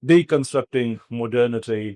deconstructing modernity,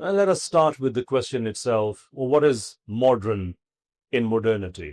Let us start with the question itself. What is modern in modernity?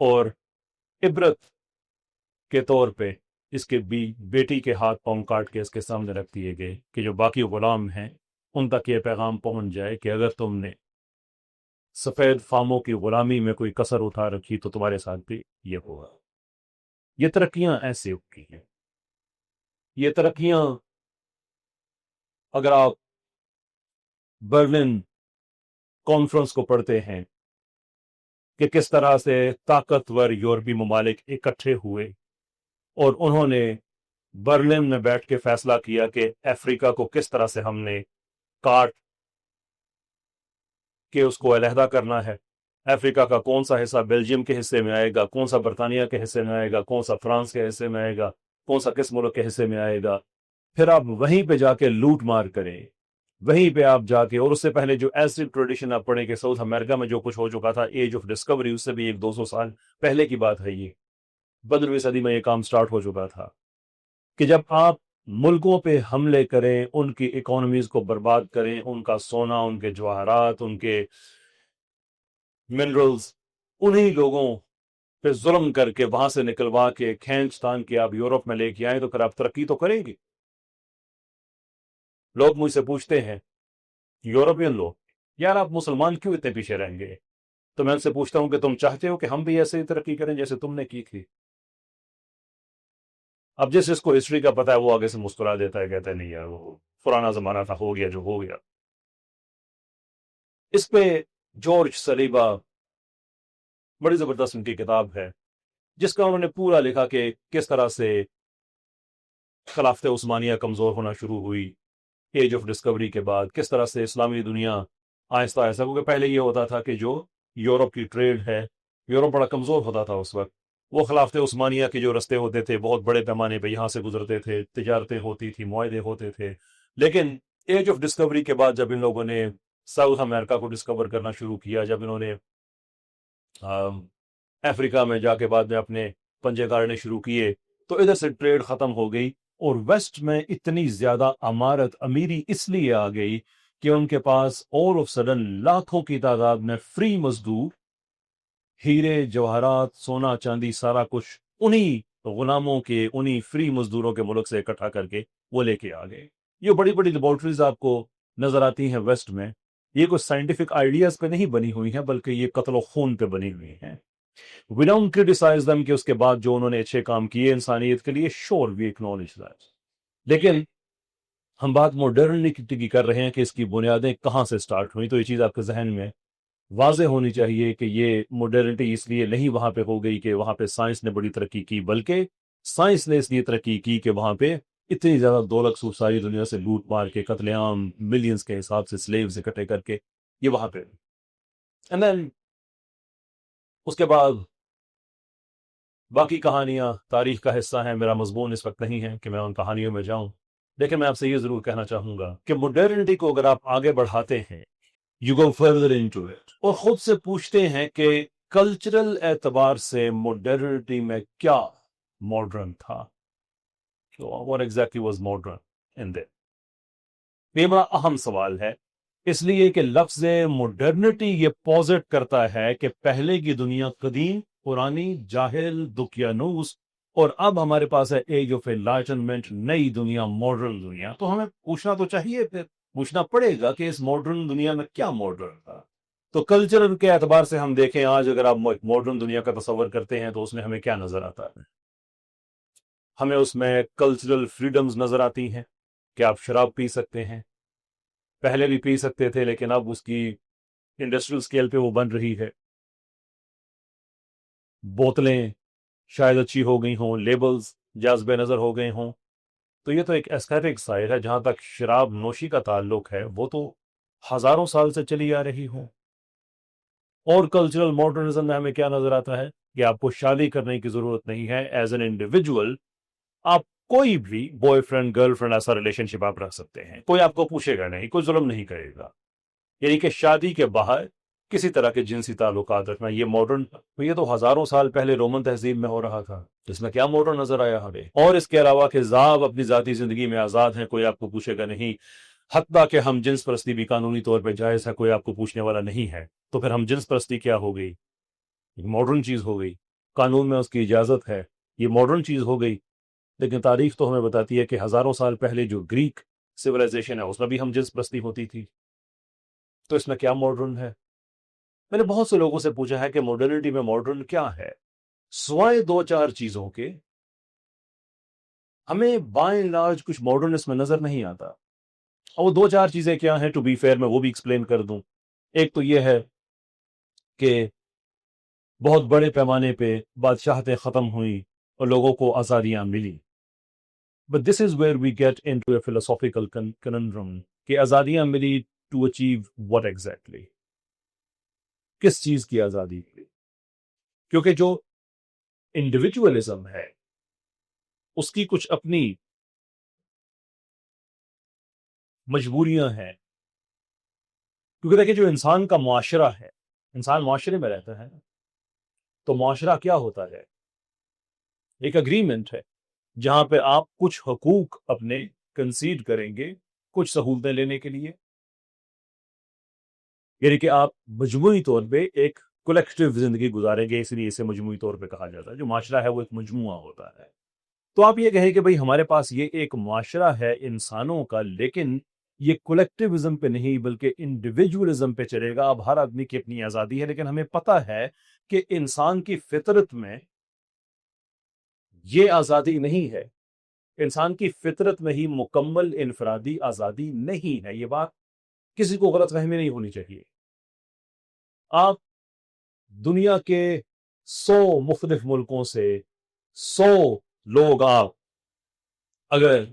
اور عبرت کے طور پہ اس کے بیٹی کے ہاتھ پاؤں کاٹ کے اس کے سامنے رکھ دیے گئے کہ جو باقی غلام ہیں ان تک یہ پیغام پہنچ جائے کہ اگر تم نے سفید فاموں کی غلامی میں کوئی کسر اٹھا رکھی تو تمہارے ساتھ بھی یہ ہوگا۔ یہ ترقیاں ایسے ہوتی ہیں، یہ ترقیاں اگر آپ برلن کانفرنس کو پڑھتے ہیں کہ کس طرح سے طاقتور یورپی ممالک اکٹھے ہوئے اور انہوں نے برلن میں بیٹھ کے فیصلہ کیا کہ افریقہ کو کس طرح سے ہم نے کاٹ کہ اس کو علیحدہ کرنا ہے، افریقہ کا کون سا حصہ بیلجیم کے حصے میں آئے گا، کون سا برطانیہ کے حصے میں آئے گا، کون سا فرانس کے حصے میں آئے گا، کون سا کس ملک کے حصے میں آئے گا، پھر آپ وہیں پہ جا کے لوٹ مار کریں، وہیں پہ آپ جا کے، اور اس سے پہلے جو ایسی ٹریڈیشن آپ پڑھیں کہ ساؤتھ امریکہ میں جو کچھ ہو چکا تھا ایج آف ڈسکوری، اس سے بھی 100-200 سال پہلے کی بات ہے، یہ 15ویں صدی میں یہ کام سٹارٹ ہو چکا تھا کہ جب آپ ملکوں پہ حملے کریں، ان کی اکانومیز کو برباد کریں، ان کا سونا، ان کے جواہرات، ان کے منرلز، انہی لوگوں پہ ظلم کر کے وہاں سے نکلوا کے کھینچ تان کے آپ یورپ میں لے کے آئیں تو پھر آپ ترقی تو کریں گے۔ لوگ مجھ سے پوچھتے ہیں، یورپین لوگ، یار آپ مسلمان کیوں اتنے پیچھے رہیں گے؟ تو میں ان سے پوچھتا ہوں کہ تم چاہتے ہو کہ ہم بھی ایسے ہی ترقی کریں جیسے تم نے کی تھی؟ اب جس کو ہسٹری کا پتہ ہے وہ آگے سے مسکرا دیتا ہے، کہتا ہے نہیں یار وہ پرانا زمانہ تھا، ہو گیا جو ہو گیا۔ اس پہ جارج سلیبا بڑی زبردست ان کی کتاب ہے جس کا انہوں نے پورا لکھا کہ کس طرح سے خلافت عثمانیہ کمزور ہونا شروع ہوئی ایج آف ڈسکوری کے بعد، کس طرح سے اسلامی دنیا آہستہ آہستہ، کیونکہ پہلے یہ ہوتا تھا کہ جو یورپ کی ٹریڈ ہے، یورپ بڑا کمزور ہوتا تھا اس وقت، وہ خلافت عثمانیہ کے جو رستے ہوتے تھے بہت بڑے پیمانے پہ یہاں سے گزرتے تھے، تجارتیں ہوتی تھی، معاہدے ہوتے تھے، لیکن ایج آف ڈسکوری کے بعد جب ان لوگوں نے ساؤتھ امریکہ کو ڈسکور کرنا شروع کیا، جب انہوں نے افریقہ میں جا کے بعد میں اپنے پنجے گاڑنے شروع کیے تو ادھر سے ٹریڈ ختم ہو گئی، اور ویسٹ میں اتنی زیادہ امارت امیری اس لیے آ گئی کہ ان کے پاس آل آف سڈن لاکھوں کی تعداد میں فری مزدور، ہیرے جواہرات، سونا چاندی، سارا کچھ انہی غلاموں کے، انہی فری مزدوروں کے ملک سے اکٹھا کر کے وہ لے کے آ گئے۔ یہ بڑی بڑی لیبارٹریز آپ کو نظر آتی ہیں ویسٹ میں، یہ کوئی سائنٹیفک آئیڈیاز پہ نہیں بنی ہوئی ہیں بلکہ یہ قتل و خون پہ بنی ہوئی ہیں۔ We don't criticize them کہ اس کے بعد جو انہوں نے اچھے کام کیے انسانیت کے لیے، sure we acknowledge that، لیکن ہم بات ماڈرنٹی کی کر رہے ہیں کہ اس کی بنیادیں کہاں سے سٹارٹ ہوئی، تو یہ چیز آپ کے ذہن میں واضح ہونی چاہیے کہ یہ ماڈرنٹی اس لیے نہیں وہاں پہ ہو گئی کہ وہاں پہ سائنس نے بڑی ترقی کی، بلکہ سائنس نے اس لیے ترقی کی کہ وہاں پہ اتنی زیادہ دولت ساری دنیا سے لوٹ مار کے، قتل عام ملینز کے حساب سے سلیوز اکٹھے کر کے یہ وہاں پہ، and then اس کے بعد باقی کہانیاں تاریخ کا حصہ ہیں، میرا مضمون اس وقت نہیں ہے کہ میں ان کہانیوں میں جاؤں، لیکن میں آپ سے یہ ضرور کہنا چاہوں گا کہ ماڈرنٹی کو اگر آپ آگے بڑھاتے ہیں، you go further into it، اور خود سے پوچھتے ہیں کہ کلچرل اعتبار سے ماڈرنٹی میں کیا ماڈرن تھا، what exactly was modern in there؟ یہ بڑا اہم سوال ہے، اس لیے کہ لفظ ماڈرنٹی یہ پوزٹ کرتا ہے کہ پہلے کی دنیا قدیم، پرانی، جاہل، دقیانوس، اور اب ہمارے پاس ہے ایج آف انلائٹنمنٹ، نئی دنیا، ماڈرن دنیا۔ تو ہمیں پوچھنا تو چاہیے، پھر پوچھنا پڑے گا کہ اس ماڈرن دنیا میں کیا ماڈرن تھا۔ تو کلچرل کے اعتبار سے ہم دیکھیں، آج اگر آپ ماڈرن دنیا کا تصور کرتے ہیں تو اس میں ہمیں کیا نظر آتا ہے؟ ہمیں اس میں کلچرل فریڈمز نظر آتی ہیں کہ آپ شراب پی سکتے ہیں، پہلے بھی پی سکتے تھے لیکن اب اس کی انڈسٹریل سکیل پہ وہ بن رہی ہے، بوتلیں شاید اچھی ہو گئی ہوں، لیبلز جاذب نظر ہو گئے ہوں، تو یہ تو ایک ایسکیٹک سائڈ ہے۔ جہاں تک شراب نوشی کا تعلق ہے وہ تو ہزاروں سال سے چلی آ رہی ہوں۔ اور کلچرل ماڈرنزم میں ہمیں کیا نظر آتا ہے کہ آپ کو شادی کرنے کی ضرورت نہیں ہے، ایز این انڈیویجول آپ کوئی بھی بوائے فرینڈ، گرل فرینڈ ایسا ریلیشن شپ آپ رکھ سکتے ہیں، کوئی آپ کو پوچھے گا نہیں، کوئی ظلم نہیں کرے گا، یعنی کہ شادی کے باہر کسی طرح کے جنسی تعلقات رکھنا یہ ماڈرن، یہ تو ہزاروں سال پہلے رومن تہذیب میں ہو رہا تھا، اس میں کیا ماڈرن نظر آیا ہمیں؟ اور اس کے علاوہ کہ آپ اپنی ذاتی زندگی میں آزاد ہیں، کوئی آپ کو پوچھے گا نہیں، حتیٰ کہ ہم جنس پرستی بھی قانونی طور پہ جائز ہے، کوئی آپ کو پوچھنے والا نہیں ہے، تو پھر ہم جنس پرستی کیا ہو گئی؟ ایک ماڈرن چیز ہو گئی۔ قانون میں اس کی اجازت ہے، یہ ماڈرن چیز ہو گئی، لیکن تاریخ تو ہمیں بتاتی ہے کہ ہزاروں سال پہلے جو گریک سویلائزیشن ہے اس میں بھی ہم جنس بستی ہوتی تھی، تو اس میں کیا ماڈرن ہے؟ میں نے بہت سے لوگوں سے پوچھا ہے کہ ماڈرنٹی میں ماڈرن کیا ہے، سوائے دو چار چیزوں کے ہمیں بائیں لارج کچھ ماڈرن اس میں نظر نہیں آتا. اور وہ دو چار چیزیں کیا ہیں، ٹو بی فیئر میں وہ بھی ایکسپلین کر دوں. ایک تو یہ ہے کہ بہت بڑے پیمانے پہ بادشاہتیں ختم ہوئیں اور لوگوں کو آزادیاں ملی. But this is where we get into a philosophical conundrum کہ آزادیاں ملی ٹو اچیو واٹ ایگزیکٹلی، کس چیز کی آزادی ملی؟ کیونکہ جو انڈیویجولزم ہے اس کی کچھ اپنی مجبوریاں ہیں. کیونکہ دیکھیں جو انسان کا معاشرہ ہے، انسان معاشرے میں رہتا ہے، تو معاشرہ کیا ہوتا ہے؟ ایک اگریمنٹ ہے جہاں پہ آپ کچھ حقوق اپنے کنسیڈ کریں گے کچھ سہولتیں لینے کے لیے، یعنی کہ آپ مجموعی طور پہ ایک کولیکٹیو زندگی گزاریں گے، اس لیے اسے مجموعی طور پہ کہا جاتا ہے. جو معاشرہ ہے وہ ایک مجموعہ ہوتا ہے. تو آپ یہ کہیں کہ بھئی ہمارے پاس یہ ایک معاشرہ ہے انسانوں کا، لیکن یہ کولیکٹیوزم پہ نہیں بلکہ انڈیویجولزم پہ چلے گا. اب ہر آدمی کی اپنی آزادی ہے، لیکن ہمیں پتہ ہے کہ انسان کی فطرت میں یہ آزادی نہیں ہے. انسان کی فطرت میں ہی مکمل انفرادی آزادی نہیں ہے. یہ بات کسی کو غلط فہمی نہیں ہونی چاہیے. آپ دنیا کے 100 مختلف ملکوں سے 100 لوگ آپ اگر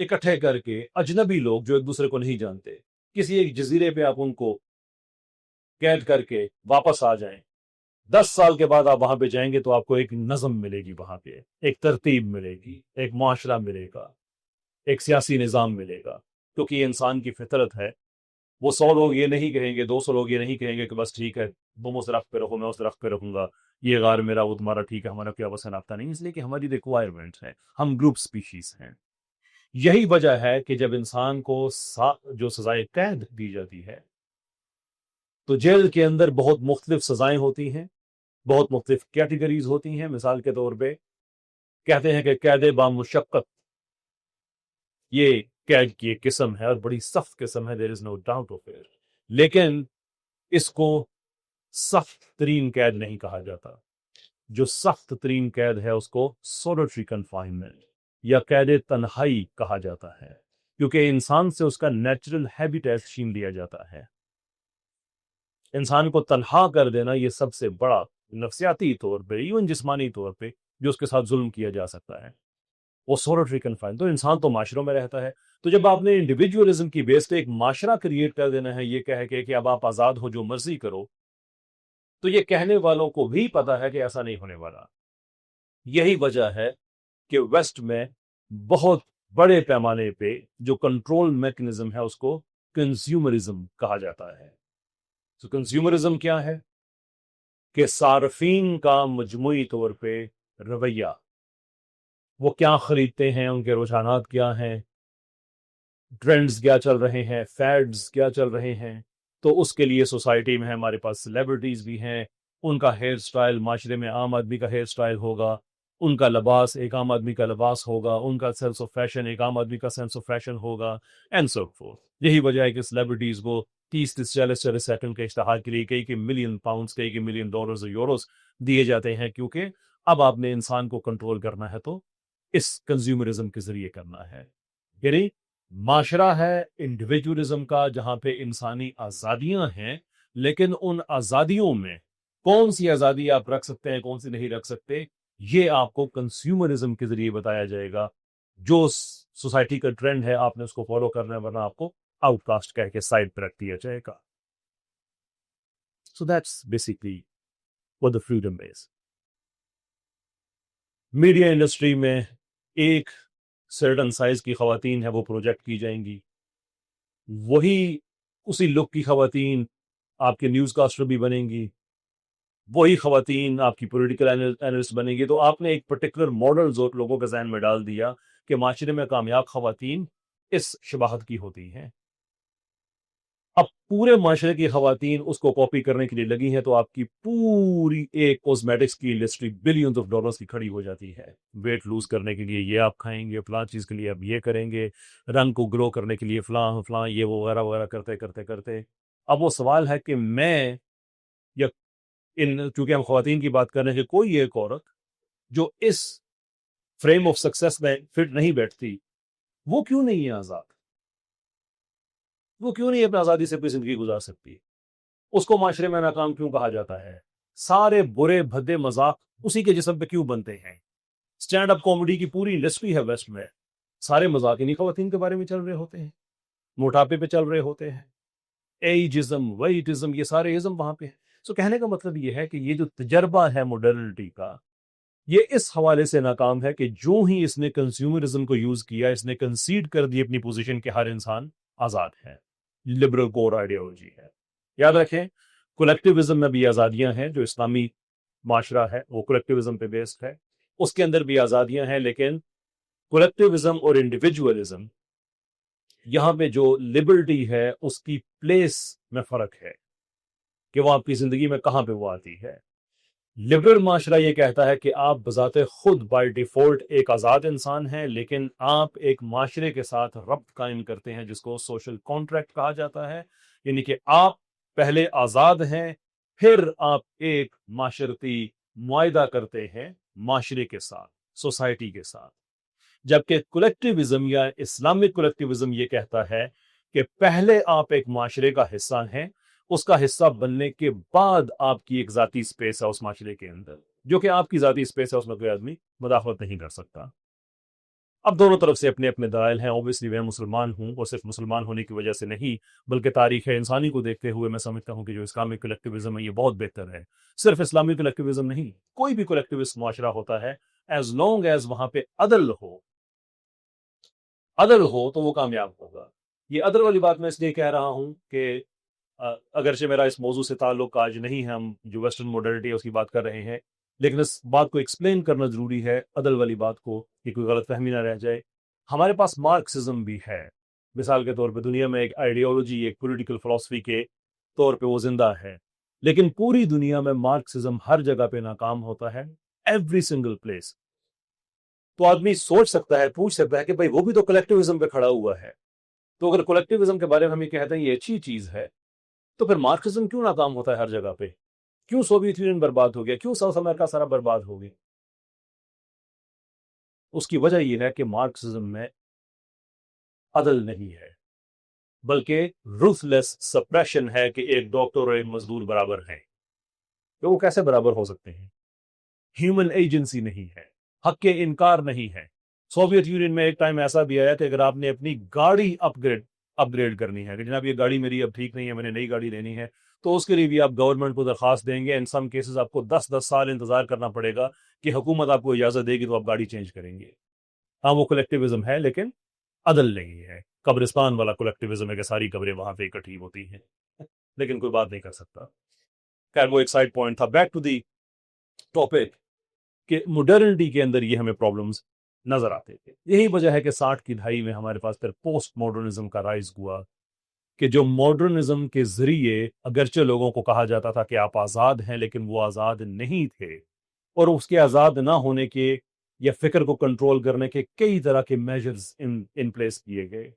اکٹھے کر کے، اجنبی لوگ جو ایک دوسرے کو نہیں جانتے، کسی ایک جزیرے پہ آپ ان کو قید کر کے واپس آ جائیں، 10 سال کے بعد آپ وہاں پہ جائیں گے تو آپ کو ایک نظم ملے گی، وہاں پہ ایک ترتیب ملے گی، ایک معاشرہ ملے گا، ایک سیاسی نظام ملے گا. کیونکہ یہ انسان کی فطرت ہے. وہ 100 لوگ یہ نہیں کہیں گے، 200 لوگ یہ نہیں کہیں گے کہ بس ٹھیک ہے تم اس درخت پہ رکھو میں اس درخت پہ رکھوں گا، یہ غار میرا وہ تمہارا، ٹھیک ہے ہمارا کیا بس نافتہ نہیں. اس لیے کہ ہماری ریکوائرمنٹ ہے، ہم گروپ سپیشیز ہیں. یہی وجہ ہے کہ جب انسان کو جو سزائے قید دی جاتی ہے تو جیل کے اندر بہت مختلف سزائیں ہوتی ہیں، بہت مختلف کیٹیگریز ہوتی ہیں. مثال کے طور پہ کہتے ہیں کہ قید بامشقت یہ قید کی ایک قسم ہے اور بڑی سخت قسم ہے، there is no doubt of it. لیکن اس کو سخت ترین قید نہیں کہا جاتا. جو سخت ترین قید ہے اس کو سولٹری کنفائنمنٹ یا قید تنہائی کہا جاتا ہے، کیونکہ انسان سے اس کا نیچرل ہیبیٹیٹ چھین لیا جاتا ہے. انسان کو تنہا کر دینا یہ سب سے بڑا نفسیاتی طور پہ، ایون جسمانی طور پہ جو اس کے ساتھ ظلم کیا جا سکتا ہے، وہ سولٹری کنفائن. تو انسان تو معاشروں میں رہتا ہے. تو جب آپ نے انڈیویجولزم کی بیس پہ ایک معاشرہ کریٹ کر دینا ہے، یہ کہہ کے کہ اب آپ آزاد ہو جو مرضی کرو، تو یہ کہنے والوں کو بھی پتا ہے کہ ایسا نہیں ہونے والا. یہی وجہ ہے کہ ویسٹ میں بہت بڑے پیمانے پہ جو کنٹرول میکنزم ہے اس کو کنزیومرزم کہا جاتا ہے. تو کنزیومرزم کیا ہے؟ کہ صارفین کا مجموعی طور پہ رویہ، وہ کیا خریدتے ہیں، ان کے رجحانات کیا ہیں، ٹرینڈز کیا چل رہے ہیں، فیڈز کیا چل رہے ہیں. تو اس کے لیے سوسائٹی میں ہمارے پاس سیلیبریٹیز بھی ہیں. ان کا ہیئر سٹائل معاشرے میں عام آدمی کا ہیئر سٹائل ہوگا، ان کا لباس ایک عام آدمی کا لباس ہوگا، ان کا سینس آف فیشن ایک عام آدمی کا سینس آف فیشن ہوگا، اینڈ سو فورتھ. یہی وجہ ہے کہ سیلیبریٹیز کو 30-40 سیکنڈ کے اشتہار کے لیے کئی ملین پاؤنڈز، کئی ملین ڈالرز اور یوروز دیے جاتے ہیں، کیونکہ اب آپ نے انسان کو کنٹرول کرنا ہے تو اس کنزیومرزم کے ذریعے کرنا ہے. یعنی معاشرہ ہے انڈیویجولزم کا جہاں پہ انسانی آزادیاں ہیں، لیکن ان آزادیوں میں کون سی آزادی آپ رکھ سکتے ہیں، کون سی نہیں رکھ سکتے، یہ آپ کو کنزیومرزم کے ذریعے بتایا جائے گا. جو سوسائٹی کا ٹرینڈ ہے آپ نے اس کو فالو کرنا ہے، ورنہ آپ کو آؤٹ کاسٹ کہہ کے سائڈ پہ رکھ دیا جائے گا. So that's basically what the freedom is. Media industry میں ایک سرٹن سائز کی خواتین ہے وہ پروجیکٹ کی جائیں گی، وہی اسی لک کی خواتین آپ کے نیوز کاسٹر بھی بنیں گی، وہی خواتین آپ کی پولیٹیکل اینالسٹ بنیں گی. تو آپ نے ایک پرٹیکولر ماڈل لوگوں کے ذہن میں ڈال دیا کہ معاشرے میں کامیاب خواتین اس شباہت کی ہوتی ہیں. اب پورے معاشرے کی خواتین اس کو کاپی کرنے کے لیے لگی ہیں، تو آپ کی پوری ایک کاسمیٹکس کی انڈسٹری بلینز آف ڈالرز کی کھڑی ہو جاتی ہے۔ ویٹ لوز کرنے کے لیے یہ آپ کھائیں گے، فلاں چیز کے لیے آپ یہ کریں گے، رنگ کو گرو کرنے کے لیے فلاں فلاں یہ وہ وغیرہ وغیرہ کرتے کرتے کرتے اب وہ سوال ہے کہ میں یا چونکہ ہم خواتین کی بات کر رہے ہیں کہ کوئی ایک عورت جو اس فریم آف سکسیس میں فٹ نہیں بیٹھتی، وہ کیوں نہیں ہے آزاد؟ وہ کیوں نہیں اپنی آزادی سے اپنی زندگی گزار سکتی؟ اس کو معاشرے میں ناکام کیوں کہا جاتا ہے؟ سارے برے بھدے مذاق اسی کے جسم پہ کیوں بنتے ہیں؟ سٹینڈ اپ کامیڈی کی پوری انڈسٹری ہے ویسٹ میں، سارے مذاق انہی خواتین کے بارے میں چل رہے ہوتے ہیں، موٹاپے پہ چل رہے ہوتے ہیں، ایجزم ویٹزم، یہ سارے ازم وہاں پہ ہیں۔ سو کہنے کا مطلب یہ ہے کہ یہ جو تجربہ ہے ماڈرنٹی کا، یہ اس حوالے سے ناکام ہے کہ جو ہی اس نے کنزیومرزم کو یوز کیا، اس نے کنسیڈ کر دی اپنی پوزیشن کہ ہر انسان آزاد ہے۔ لبرل کور آئیڈیالوجی ہے۔ یاد رکھیں کولیکٹیوزم میں بھی آزادیاں ہیں، جو اسلامی معاشرہ ہے وہ کولیکٹیوزم پہ بیسڈ ہے، اس کے اندر بھی آزادیاں ہیں، لیکن کولیکٹیوزم اور انڈیویجولزم یہاں پہ جو لبرٹی ہے اس کی پلیس میں فرق ہے کہ وہ آپ کی زندگی میں کہاں پہ وہ آتی ہے۔ لبرل معاشرہ یہ کہتا ہے کہ آپ بذات خود بائی ڈیفالٹ ایک آزاد انسان ہیں، لیکن آپ ایک معاشرے کے ساتھ ربط قائم کرتے ہیں جس کو سوشل کانٹریکٹ کہا جاتا ہے، یعنی کہ آپ پہلے آزاد ہیں، پھر آپ ایک معاشرتی معاہدہ کرتے ہیں معاشرے کے ساتھ، سوسائٹی کے ساتھ۔ جبکہ کولیکٹیوزم یا اسلامک کولیکٹیوزم یہ کہتا ہے کہ پہلے آپ ایک معاشرے کا حصہ ہیں، اس کا حصہ بننے کے بعد آپ کی ایک ذاتی سپیس ہے اس معاشرے کے اندر، جو کہ آپ کی ذاتی سپیس ہے، اس میں کوئی آدمی مداخلت نہیں کر سکتا۔ اب دونوں طرف سے اپنے اپنے دلائل ہیں۔ اوبیسلی میں مسلمان ہوں، اور صرف مسلمان ہونے کی وجہ سے نہیں بلکہ تاریخ انسانی کو دیکھتے ہوئے میں سمجھتا ہوں کہ جو اسلامک کولیکٹیوزم ہے یہ بہت بہتر ہے۔ صرف اسلامی کولیکٹیوزم نہیں، کوئی بھی کولیکٹیوسٹ معاشرہ ہوتا ہے، ایز لانگ ایز وہاں پہ عدل ہو تو وہ کامیاب ہوگا۔ یہ عدل والی بات میں اس لیے کہہ رہا ہوں کہ اگرچہ میرا اس موضوع سے تعلق آج نہیں ہے، ہم جو ویسٹرن ماڈرنٹی ہے اس کی بات کر رہے ہیں، لیکن اس بات کو ایکسپلین کرنا ضروری ہے، عدل والی بات کو، کہ کوئی غلط فہمی نہ رہ جائے۔ ہمارے پاس مارکسزم بھی ہے، مثال کے طور پہ دنیا میں ایک آئیڈیالوجی، ایک پولیٹیکل فلسفی کے طور پہ وہ زندہ ہے، لیکن پوری دنیا میں مارکسزم ہر جگہ پہ ناکام ہوتا ہے، ایوری سنگل پلیس۔ تو آدمی سوچ سکتا ہے، پوچھ سکتا ہے کہ بھائی وہ بھی تو کولیکٹیوزم پہ کھڑا ہوا ہے، تو اگر کولیکٹیوزم کے بارے میں ہم یہ کہتے ہیں یہ اچھی چیز ہے، تو پھر مارکسزم کیوں ناکام ہوتا ہے ہر جگہ پہ؟ کیوں سوویت یونین برباد ہو گیا؟ کیوں ساؤتھ امریکہ سارا برباد ہو گیا؟ اس کی وجہ یہ ہے کہ مارکسزم میں عدل نہیں ہے، بلکہ روتھلیس سپریشن ہے کہ ایک ڈاکٹر اور ایک مزدور برابر ہیں۔ تو وہ کیسے برابر ہو سکتے ہیں؟ ہیومن ایجنسی نہیں ہے، حق کے انکار نہیں ہے۔ سوویت یونین میں ایک ٹائم ایسا بھی آیا کہ اگر آپ نے اپنی گاڑی اپ گریڈ کرنی ہے کہ جناب یہ گاڑی میری اب ٹھیک نہیں ہے، میں نے نئی گاڑی لینی ہے، تو اس کے لیے بھی آپ گورنمنٹ کو درخواست دیں گے۔ ان سم کیسز آپ کو 10 سال انتظار کرنا پڑے گا کہ حکومت آپ کو اجازت دے گی تو آپ گاڑی چینج کریں گے۔ ہاں وہ کولیکٹیوزم ہے، لیکن عدل نہیں ہے۔ قبرستان والا کولیکٹیوزم ہے کہ ساری قبریں وہاں پہ اکٹھی ہوتی ہیں، لیکن کوئی بات نہیں کر سکتا۔ خیر وہ ایک سائڈ پوائنٹ تھا۔ بیک ٹو دی ٹاپک کہ ماڈرنٹی کے اندر یہ ہمیں پرابلمز نظر آتے تھے۔ یہی وجہ ہے کہ 60 کی دہائی میں ہمارے پاس پھر پوسٹ ماڈرنزم کا رائز ہوا، کہ جو ماڈرنزم کے ذریعے اگرچہ لوگوں کو کہا جاتا تھا کہ آپ آزاد ہیں، لیکن وہ آزاد نہیں تھے، اور اس کے آزاد نہ ہونے کے یا فکر کو کنٹرول کرنے کے کئی طرح کے میجرز ان پلیس کیے گئے،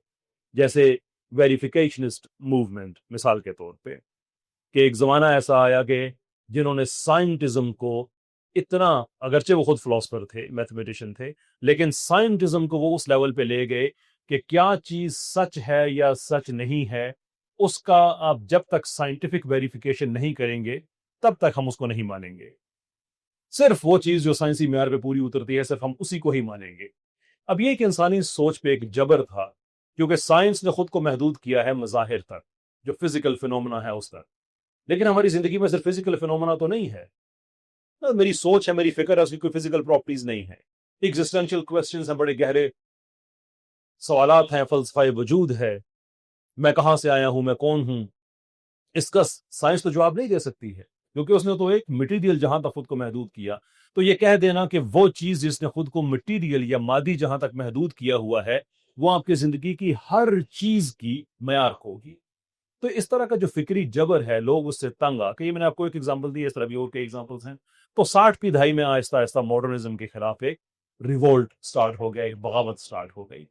جیسے ویریفیکیشنسٹ موومنٹ مثال کے طور پہ، کہ ایک زمانہ ایسا آیا کہ جنہوں نے سائنٹزم کو اتنا، اگرچہ وہ خود فلاسفر تھے، میتھمیٹیشین تھے، لیکن سائنٹزم کو وہ اس لیول پہ لے گئے کہ کیا چیز سچ ہے یا سچ نہیں ہے، اس کا آپ جب تک سائنٹیفک ویریفیکیشن نہیں کریں گے تب تک ہم اس کو نہیں مانیں گے۔ صرف وہ چیز جو سائنسی معیار پہ پوری اترتی ہے صرف ہم اسی کو ہی مانیں گے۔ اب یہ ایک انسانی سوچ پہ ایک جبر تھا، کیونکہ سائنس نے خود کو محدود کیا ہے مظاہر تک، جو فزیکل فینومنا ہے اس تک، لیکن ہماری زندگی میں صرف فزیکل فینومنا تو نہیں ہے۔ میری سوچ ہے، میری فکر ہے، اس کی کوئی فزیکل پراپرٹیز نہیں ہے۔ ایگزسٹینشیل کوسچنز ہیں، بڑے گہرے سوالات ہیں، فلسفہ وجود ہے، میں کہاں سے آیا ہوں، میں کون ہوں، اس کا سائنس تو جواب نہیں دے سکتی ہے، کیونکہ اس نے تو ایک مٹیریل جہاں تک خود کو محدود کیا۔ تو یہ کہہ دینا کہ وہ چیز جس نے خود کو مٹیریل یا مادی جہاں تک محدود کیا ہوا ہے وہ آپ کی زندگی کی ہر چیز کی معیار ہوگی، تو اس طرح کا جو فکری جبر ہے، لوگ اس سے تنگ آ کے، یہ میں نے آپ کو ایک ایگزامپل دی، اس طرح بھی اور کئی ایگزامپلس ہیں. تو 60 کی دہائی میں آہستہ آہستہ ماڈرنزم کے خلاف ایک ریولٹ سٹارٹ ہو گیا، ایک بغاوت سٹارٹ ہو گئی،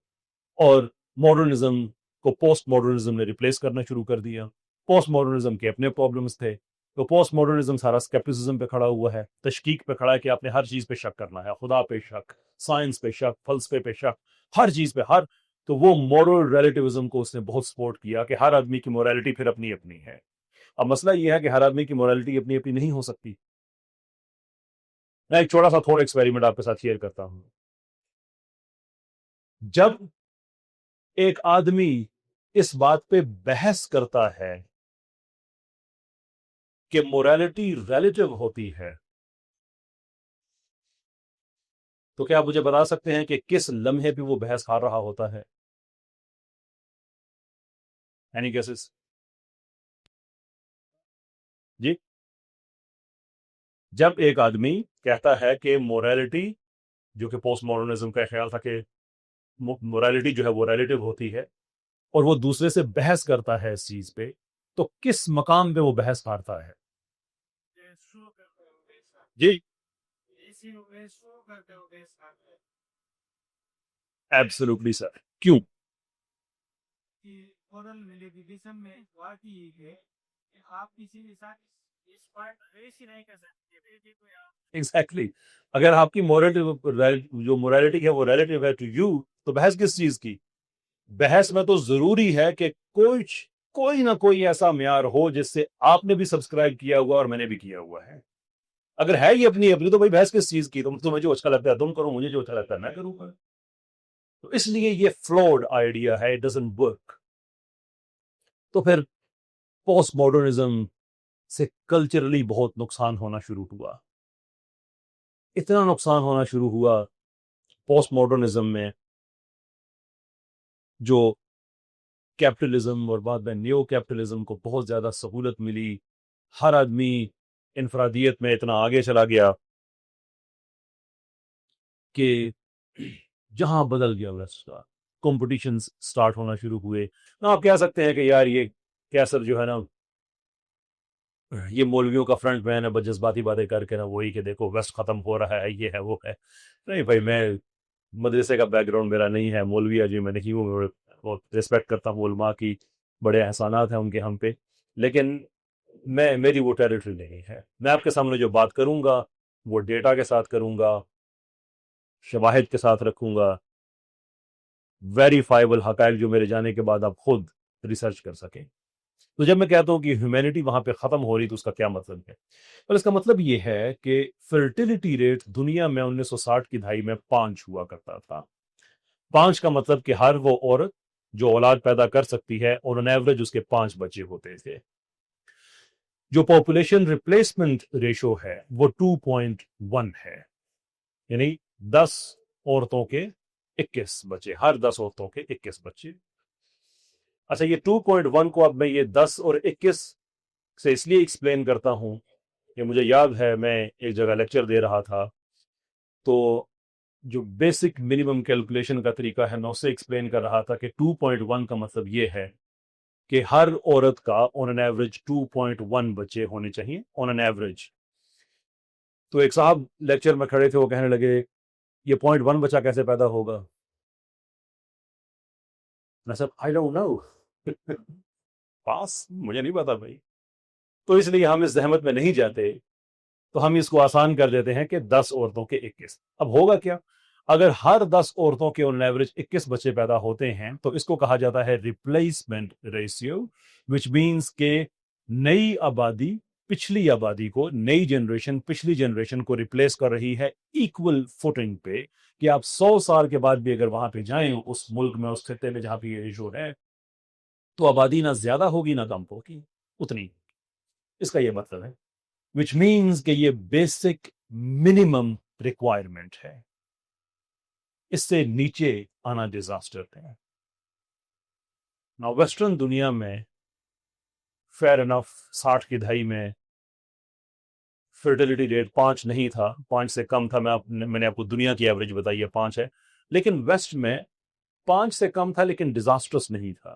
اور ماڈرنزم کو پوسٹ ماڈرنزم نے ریپلیس کرنا شروع کر دیا. پوسٹ ماڈرنزم کے اپنے پرابلمس تھے، تو پوسٹ ماڈرنزم سارا اسکیپٹسزم پہ کھڑا ہوا ہے، تشکیک پہ کھڑا ہے کہ آپ نے ہر چیز پہ شک کرنا ہے، خدا پہ شک، سائنس پہ شک، فلسفے پہ شک، ہر چیز پہ تو وہ مورل ریلیٹیوزم کو اس نے بہت سپورٹ کیا کہ ہر آدمی کی مورالٹی پھر اپنی اپنی ہے. اب مسئلہ یہ ہے کہ ہر آدمی کی مورالٹی اپنی اپنی نہیں ہو سکتی. میں ایک چھوٹا سا تھوڑا ایکسپیریمنٹ آپ کے ساتھ شیئر کرتا ہوں. جب ایک آدمی اس بات پہ بحث کرتا ہے کہ مورالٹی ریلیٹیو ہوتی ہے، تو کیا آپ مجھے بتا سکتے ہیں کہ کس لمحے پہ وہ بحث ہار رہا ہوتا ہے؟ Any gases? جی، جب ایک آدمی کہتا ہے کہ مورالٹی، جو کہ پوسٹ ماڈرنزم کا خیال تھا کہ مورالٹی جو ہے وہ ریلیٹیو ہوتی ہے، اور وہ دوسرے سے بحث کرتا ہے اس چیز پہ، تو کس مقام پہ وہ بحث ہارتا ہے؟ جی، ایبسولوٹلی سر. کیوں؟ ایگزیکٹلی. اگر آپ کی جو مورالٹی ہے وہ ریلیٹیو ہے ٹو یو، تو بحث کس چیز کی؟ بحث میں تو ضروری ہے کہ کوئی نہ کوئی ایسا معیار ہو جس سے آپ نے بھی سبسکرائب کیا ہوا اور میں نے بھی کیا ہوا ہے. اگر ہے یہ اپنی تو بھائی بحث کس چیز کی؟ تمہیں جو اچھا لگتا ہے تم کرو، مجھے جو اچھا لگتا ہے میں کروں گا. تو اس لیے یہ فلوڈ آئیڈیا ہے، اٹ ڈزنٹ ورک. تو پھر پوسٹ ماڈرنزم سے کلچرلی بہت نقصان ہونا شروع ہوا. اتنا نقصان ہونا شروع ہوا پوسٹ ماڈرنزم میں، جو کیپٹلزم اور بعد میں نیو کیپٹلزم کو بہت زیادہ سہولت ملی، ہر آدمی انفرادیت میں اتنا آگے چلا گیا کہ جہاں بدل گیا ویسٹ کا، کمپٹیشنز سٹارٹ ہونا شروع ہوئے. آپ کہہ سکتے ہیں کہ یار یہ کیسر جو ہے نا، یہ مولویوں کا فرنٹ مین ہے، بس جذباتی باتیں کر کے نا وہی کہ دیکھو ویسٹ ختم ہو رہا ہے، یہ ہے وہ ہے. نہیں بھائی، میں مدرسے کا بیک گراؤنڈ میرا نہیں ہے، مولوی جی میں نہیں ہوں، بہت ریسپیکٹ کرتا ہوں علماء کی، بڑے احسانات ہیں ان کے ہم پہ، لیکن میری وہ ٹیریٹری نہیں ہے. میں آپ کے سامنے جو بات کروں گا وہ ڈیٹا کے ساتھ کروں گا، شواہد کے ساتھ رکھوں گا، ویریفائبل حقائق جو میرے جانے کے بعد آپ خود ریسرچ کر سکیں. تو جب میں کہتا ہوں کہ ہیومینٹی وہاں پہ ختم ہو رہی، تو اس کا کیا مطلب ہے؟ اور اس کا مطلب یہ ہے کہ فرٹیلیٹی ریٹ دنیا میں 1960 کی دہائی میں 5 ہوا کرتا تھا. 5 کا مطلب کہ ہر وہ عورت جو اولاد پیدا کر سکتی ہے، اور آن ایوریج اس کے 5 بچے ہوتے تھے. جو پاپولیشن ریپلیسمنٹ ریشو ہے وہ 2.1 ہے، یعنی 10 عورتوں کے 21 بچے، ہر 10 عورتوں کے 21 بچے. اچھا، یہ 2.1 کو اب میں یہ 10 اور 21 سے اس لیے ایکسپلین کرتا ہوں کہ مجھے یاد ہے میں ایک جگہ لیکچر دے رہا تھا، تو جو بیسک منیمم کیلکولیشن کا طریقہ ہے میں اسے ایکسپلین کر رہا تھا کہ 2.1 کا مطلب یہ ہے کہ ہر عورت کا آن این ایوریج 2.1 بچے ہونے چاہیے آن این ایوریج. تو ایک صاحب لیکچر میں کھڑے تھے، وہ کہنے لگے یہ 0.1 بچہ کیسے پیدا ہوگا؟ میں سب آئی ڈونٹ نو، پاس مجھے نہیں پتا بھائی. تو اس لیے ہم اس زحمت میں نہیں جاتے، تو ہم اس کو آسان کر دیتے ہیں کہ 10 عورتوں کے 21. اب ہوگا کیا؟ اگر ہر 10 عورتوں کے آن ایوریج 21 بچے پیدا ہوتے ہیں تو اس کو کہا جاتا ہے ریپلیسمنٹ ریشیو، وچ مینس کہ نئی آبادی پچھلی آبادی کو، نئی جنریشن پچھلی جنریشن کو ریپلیس کر رہی ہے ایکول فوٹنگ پہ، کہ آپ 100 سال کے بعد بھی اگر وہاں پہ جائیں اس ملک میں، اس خطے میں جہاں پہ یہ ایشو ہے، تو آبادی نہ زیادہ ہوگی نہ کم ہوگی، اتنی. اس کا یہ مطلب ہے، which means کہ یہ بیسک منیمم ریکوائرمنٹ ہے، اس سے نیچے آنا ڈیزاسٹر ہے. نا ویسٹرن دنیا میں فیئر انف 60 کی دہائی میں فرٹیلیٹی ریٹ 5 نہیں تھا، 5 سے کم تھا. میں نے آپ کو دنیا کی ایوریج بتائی ہے 5 ہے، لیکن ویسٹ میں 5 سے کم تھا لیکن ڈیزاسٹرس نہیں تھا.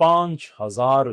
5,000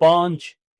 5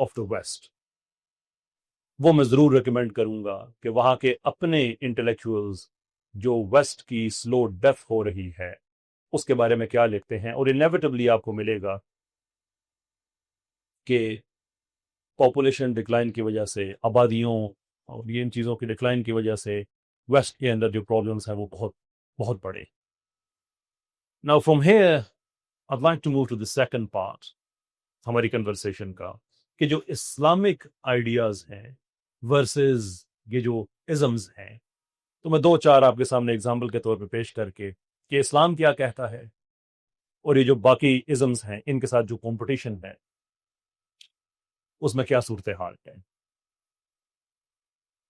آف دا ویسٹ، وہ میں ضرور ریکمینڈ کروں گا کہ وہاں کے اپنے انٹلیکچوئلز جو ویسٹ کی سلو ڈیتھ ہو رہی ہے اس کے بارے میں کیا لکھتے ہیں، اور انیویٹبلی آپ کو ملے گا کہ پاپولیشن ڈکلائن کی وجہ سے، آبادیوں اور یہ ان چیزوں کی ڈکلائن کی وجہ سے ویسٹ کے اندر جو پرابلمس ہیں وہ بہت بہت بڑے۔ Now from here I'd like to move to the second part ہماری کنورسیشن کا، کہ جو اسلامک آئیڈیاز ہیں ورسز یہ جو ازمز ہیں، تو میں دو چار آپ کے سامنے اگزامپل کے طور پہ پیش کر کے کہ اسلام کیا کہتا ہے اور یہ جو باقی ازمز ہیں ان کے ساتھ جو کمپٹیشن ہے اس میں کیا صورتحال ہے۔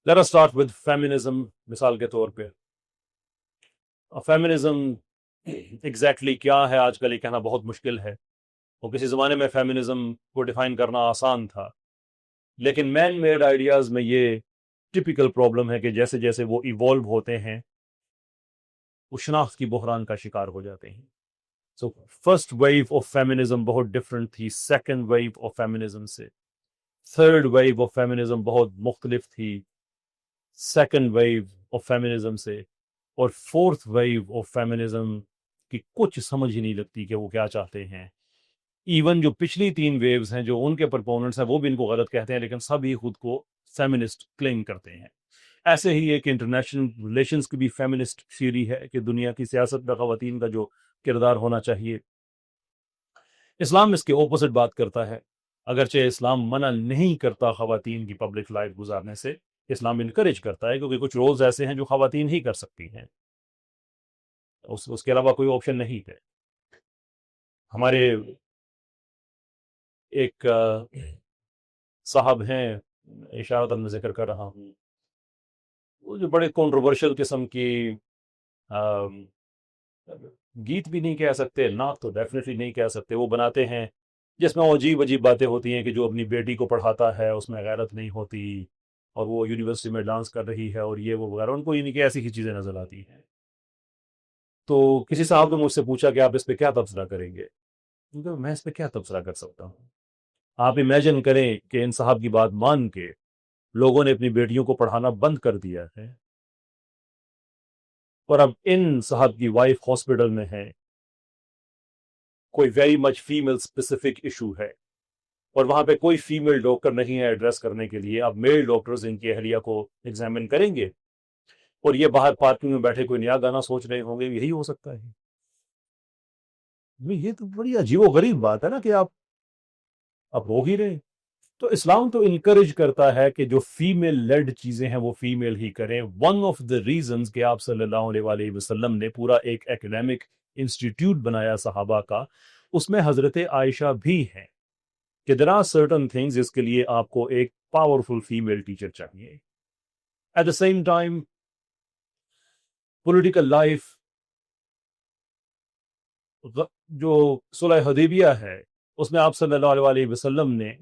Let us start with feminism۔ مثال کے طور پہ فیمنزم ایگزیکٹلی کیا ہے آج کل یہ کہنا بہت مشکل ہے، اور کسی زمانے میں فیمنزم کو ڈیفائن کرنا آسان تھا، لیکن مین میڈ آئیڈیاز میں یہ ٹپیکل پرابلم ہے کہ جیسے جیسے وہ ایوالو ہوتے ہیں وہ شناخت کی بحران کا شکار ہو جاتے ہیں۔ So first wave of feminism بہت ڈفرینٹ تھی سیکنڈ ویو آف فیمنزم سے، تھرڈ ویو آف فیمنزم بہت مختلف تھی سیکنڈ ویو آف فیمنزم سے، اور فورتھ ویو آف فیمنزم کی کچھ سمجھ ہی نہیں لگتی کہ وہ کیا چاہتے ہیں۔ ایون جو پچھلی تین ویوز ہیں جو ان کے پرپوننٹس ہیں وہ بھی ان کو غلط کہتے ہیں، لیکن سب ہی خود کو فیمنسٹ کلیم کرتے ہیں۔ ایسے ہی ایک انٹرنیشنل ریلیشنز کی بھی فیمنسٹ تھیوری ہے کہ دنیا کی سیاست میں خواتین کا جو کردار ہونا چاہیے۔ اسلام اس کے اپوزٹ بات کرتا ہے، اگرچہ اسلام منع نہیں کرتا خواتین کی پبلک لائف گزارنے سے، اسلام انکریج کرتا ہے کیونکہ کچھ رولز ایسے ہیں جو خواتین ہی کر سکتی ہیں، اس کے علاوہ کوئی آپشن نہیں ہے۔ ہمارے ایک صاحب ہیں، اشارتاً میں ذکر کر رہا ہوں، وہ جو بڑے کنٹروورشل قسم کی گیت بھی نہیں کہہ سکتے، نعت تو ڈیفینیٹلی نہیں کہہ سکتے، وہ بناتے ہیں جس میں عجیب عجیب باتیں ہوتی ہیں کہ جو اپنی بیٹی کو پڑھاتا ہے اس میں غیرت نہیں ہوتی، اور وہ یونیورسٹی میں ڈانس کر رہی ہے اور یہ وہ وغیرہ، ان کو یہ نہیں کہ ایسی ہی چیزیں نظر آتی ہیں۔ تو کسی صاحب نے مجھ سے پوچھا کہ آپ اس پہ کیا تبصرہ کریں گے؟ میں اس پہ کیا تبصرہ کر سکتا ہوں؟ آپ امیجن کریں کہ ان صاحب کی بات مان کے لوگوں نے اپنی بیٹیوں کو پڑھانا بند کر دیا ہے، اور اب ان صاحب کی وائف ہاسپٹل میں ہے، کوئی very much female specific issue ہے، اور وہاں پہ کوئی فیمیل ڈاکٹر نہیں ہے ایڈریس کرنے کے لیے۔ اب میل ڈاکٹرز ان کی اہلیہ کو ایگزامن کریں گے، اور یہ باہر پارکنگ میں بیٹھے کوئی نیا گانا سوچ رہے ہوں گے، یہی ہو سکتا ہے۔ یہ تو بڑی عجیب و غریب بات ہے نا کہ آپ رو ہی رہے۔ تو اسلام تو انکریج کرتا ہے کہ جو فیمیل لیڈ چیزیں ہیں وہ فیمیل ہی کریں۔ ون آف دا ریزنز کہ آپ صلی اللہ علیہ وآلہ وسلم نے پورا ایک ایکڈیمک انسٹیٹیوٹ بنایا صحابہ کا، اس میں حضرت عائشہ بھی ہیں کہ there are certain things جس کے لیے آپ کو ایک پاورفل فیمیل ٹیچر چاہیے۔ At the same time political life, جو صلح حدیبیہ ہے اس میں آپ صلی اللہ علیہ وآلہ وسلم نے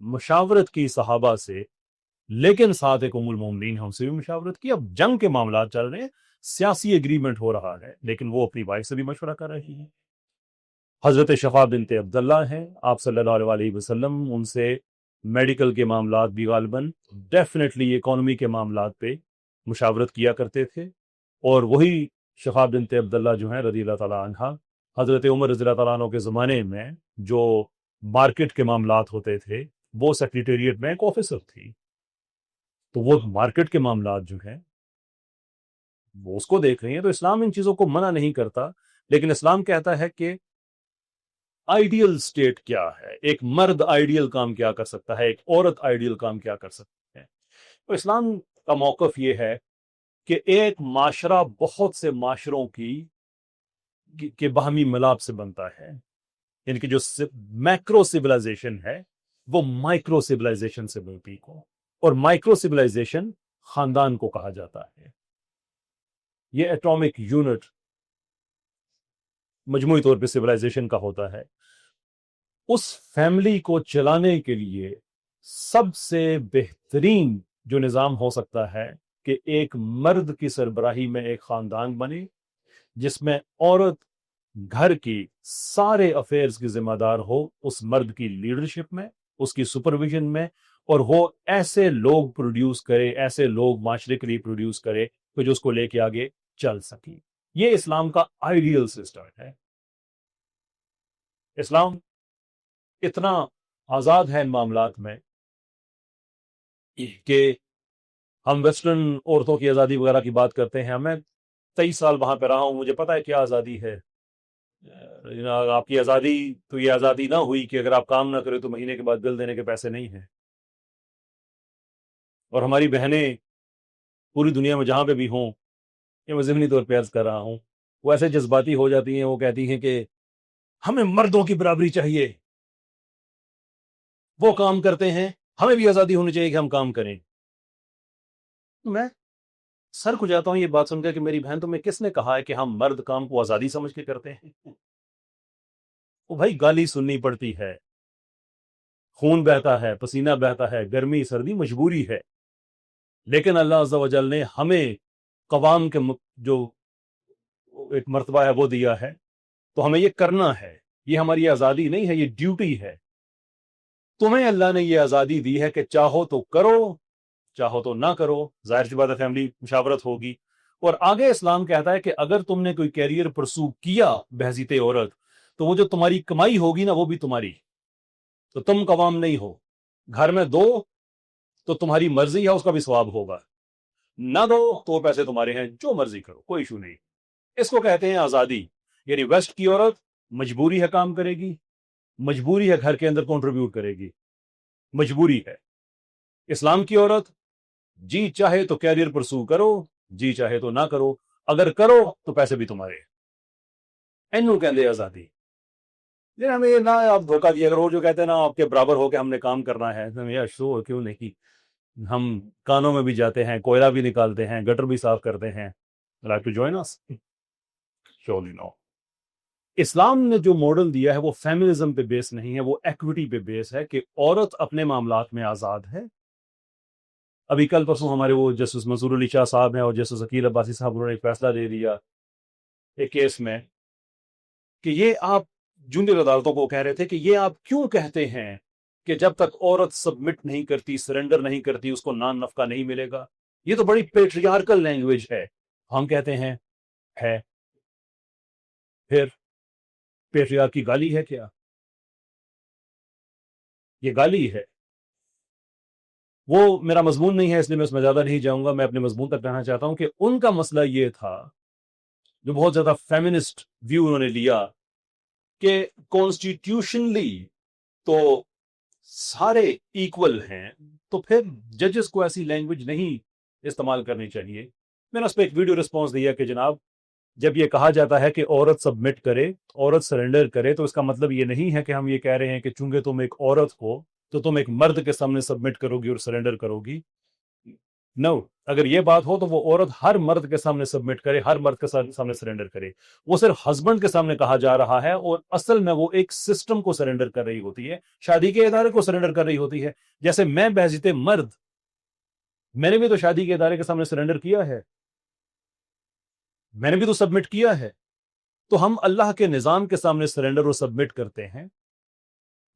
مشاورت کی صحابہ سے، لیکن ساتھ ایک ام المومنین ہم سے بھی مشاورت کی۔ اب جنگ کے معاملات چل رہے ہیں، سیاسی ایگریمنٹ ہو رہا ہے، لیکن وہ اپنی وائف سے بھی مشورہ کر رہی ہے۔ حضرت شفا بنت عبداللہ ہیں، آپ صلی اللہ علیہ وآلہ وسلم ان سے میڈیکل کے معاملات بھی غالباً ڈیفینیٹلی اکانومی کے معاملات پہ مشاورت کیا کرتے تھے، اور وہی شفا بنت عبداللہ جو ہیں رضی اللہ تعالیٰ عنہ، حضرت عمر رضی اللہ تعالیٰ عنہ کے زمانے میں جو مارکیٹ کے معاملات ہوتے تھے وہ سیکریٹریٹ میں ایک آفیسر تھی، تو وہ مارکیٹ کے معاملات جو ہیں وہ اس کو دیکھ رہی ہیں۔ تو اسلام ان چیزوں کو منع نہیں کرتا، لیکن اسلام کہتا ہے کہ آئیڈیل سٹیٹ کیا ہے، ایک مرد آئیڈیل کام کیا کر سکتا ہے، ایک عورت آئیڈیل کام کیا کر سکتی ہے۔ تو اسلام کا موقف یہ ہے کہ ایک معاشرہ بہت سے معاشروں کے باہمی ملاپ سے بنتا ہے، یعنی کہ جو میکرو سیولائزیشن ہے وہ مائکرو سیولائزیشن سے ملتی ہو، اور مائکرو سیولائزیشن خاندان کو کہا جاتا ہے۔ یہ ایٹامک یونٹ مجموعی طور پہ سیولائزیشن کا ہوتا ہے۔ اس فیملی کو چلانے کے لیے سب سے بہترین جو نظام ہو سکتا ہے کہ ایک مرد کی سربراہی میں ایک خاندان بنے، جس میں عورت گھر کی سارے افیئرز کی ذمہ دار ہو اس مرد کی لیڈرشپ میں، اس کی سپرویژن میں، اور وہ ایسے لوگ پروڈیوس کرے، ایسے لوگ معاشرے کے لیے پروڈیوس کرے کہ جو اس کو لے کے آگے چل سکیں۔ یہ اسلام کا آئیڈیل سسٹم ہے۔ اسلام اتنا آزاد ہے ان معاملات میں کہ ہم ویسٹرن عورتوں کی آزادی وغیرہ کی بات کرتے ہیں، میں 23 سال وہاں پہ رہا ہوں، مجھے پتا ہے کیا آزادی ہے۔ آپ کی آزادی تو یہ آزادی نہ ہوئی کہ اگر آپ کام نہ کریں تو مہینے کے بعد بل دینے کے پیسے نہیں ہیں۔ اور ہماری بہنیں پوری دنیا میں جہاں پہ بھی ہوں، یہ میں ضمنی طور پہ عرض کر رہا ہوں، وہ ایسے جذباتی ہو جاتی ہیں، وہ کہتی ہیں کہ ہمیں مردوں کی برابری چاہیے، وہ کام کرتے ہیں، ہمیں بھی آزادی ہونی چاہیے کہ ہم کام کریں۔ میں سر کو جاتا ہوں یہ بات سن کر کہ میری بہن تمہیں کس نے کہا ہے کہ ہم مرد کام کو آزادی سمجھ کے کرتے ہیں؟ وہ بھائی گالی سننی پڑتی ہے، خون بہتا ہے، پسینہ بہتا ہے، گرمی سردی مجبوری ہے، لیکن اللہ عز و جل نے ہمیں قوام کے جو ایک مرتبہ ہے وہ دیا ہے، تو ہمیں یہ کرنا ہے، یہ ہماری آزادی نہیں ہے، یہ ڈیوٹی ہے۔ تمہیں اللہ نے یہ آزادی دی ہے کہ چاہو تو کرو، چاہو تو نہ کرو، ظاہر سی بات ہے فیملی مشاورت ہوگی۔ اور آگے اسلام کہتا ہے کہ اگر تم نے کوئی کیریئر پرسو کیا بحیثیت عورت، تو وہ جو تمہاری کمائی ہوگی نا وہ بھی تمہاری، تو تم قوام نہیں ہو۔ گھر میں دو تو تمہاری مرضی ہے، اس کا بھی ثواب ہوگا، نہ دو تو وہ پیسے تمہارے ہیں، جو مرضی کرو، کوئی ایشو نہیں۔ اس کو کہتے ہیں آزادی۔ یعنی ویسٹ کی عورت مجبوری ہے کام کرے گی، مجبوری ہے گھر کے اندر کنٹریبیوٹ کرے گی، مجبوری ہے۔ اسلام کی عورت جی چاہے تو کیریئر پرسو کرو، جی چاہے تو نہ کرو، اگر کرو تو پیسے بھی تمہارے۔ اینو کہتے آزادی۔ لیکن ہمیں یہ نہ آپ دھوکہ دیا کرو، جو کہتے ہیں نا آپ کے برابر ہو کے ہم نے کام کرنا ہے، یا شو کیوں نہیں، ہم کانوں میں بھی جاتے ہیں، کوئلہ بھی نکالتے ہیں، گٹر بھی صاف کرتے ہیں۔ Like to join us? Surely no. اسلام نے جو ماڈل دیا ہے وہ فیمنزم پہ بیس نہیں ہے، وہ ایکوٹی پہ بیس ہے کہ عورت اپنے معاملات میں آزاد ہے۔ ابھی کل پرسوں ہمارے وہ جسٹس منصور علی شاہ صاحب ہیں اور جسٹس عقیل عباسی صاحب، انہوں نے ایک فیصلہ دے دیا ایک کیس میں کہ یہ آپ جونیئر عدالتوں کو کہہ رہے تھے کہ یہ آپ کیوں کہتے ہیں کہ جب تک عورت سبمٹ نہیں کرتی، سرنڈر نہیں کرتی، اس کو نان نفقہ نہیں ملے گا؟ یہ تو بڑی پیٹریارکل لینگویج ہے۔ ہم کہتے ہیں ہے، پھر پیٹریار کی گالی ہے کیا؟ یہ گالی ہے۔ وہ میرا مضمون نہیں ہے اس لیے میں اس میں زیادہ نہیں جاؤں گا، میں اپنے مضمون تک کہنا چاہتا ہوں کہ ان کا مسئلہ یہ تھا، جو بہت زیادہ فیمنسٹ ویو انہوں نے لیا، کہ کانسٹیٹیوشنلی تو سارے ایکول ہیں، تو پھر ججز کو ایسی لینگویج نہیں استعمال کرنی چاہیے۔ میں نے اس پہ ایک ویڈیو رسپانس دیا کہ جناب جب یہ کہا جاتا ہے کہ عورت سبمٹ کرے، عورت سرنڈر کرے، تو اس کا مطلب یہ نہیں ہے کہ ہم یہ کہہ رہے ہیں کہ چونکہ تم ایک عورت ہو تو تم ایک مرد کے سامنے سبمٹ کرو گی اور سرنڈر کرو گی۔ نو، اگر یہ بات ہو تو وہ عورت ہر مرد کے سامنے سبمٹ کرے، ہر مرد کے سامنے سرنڈر کرے۔ وہ صرف ہسبینڈ کے سامنے کہا جا رہا ہے، اور اصل میں وہ ایک سسٹم کو سرنڈر کر رہی ہوتی ہے، شادی کے ادارے کو سرنڈر کر رہی ہوتی ہے۔ جیسے میں بحیثیت مرد، میں نے بھی تو شادی کے ادارے کے سامنے سرنڈر کیا ہے، میں نے بھی تو سبمٹ کیا ہے۔ تو ہم اللہ کے نظام کے سامنے سرنڈر اور سبمٹ کرتے ہیں،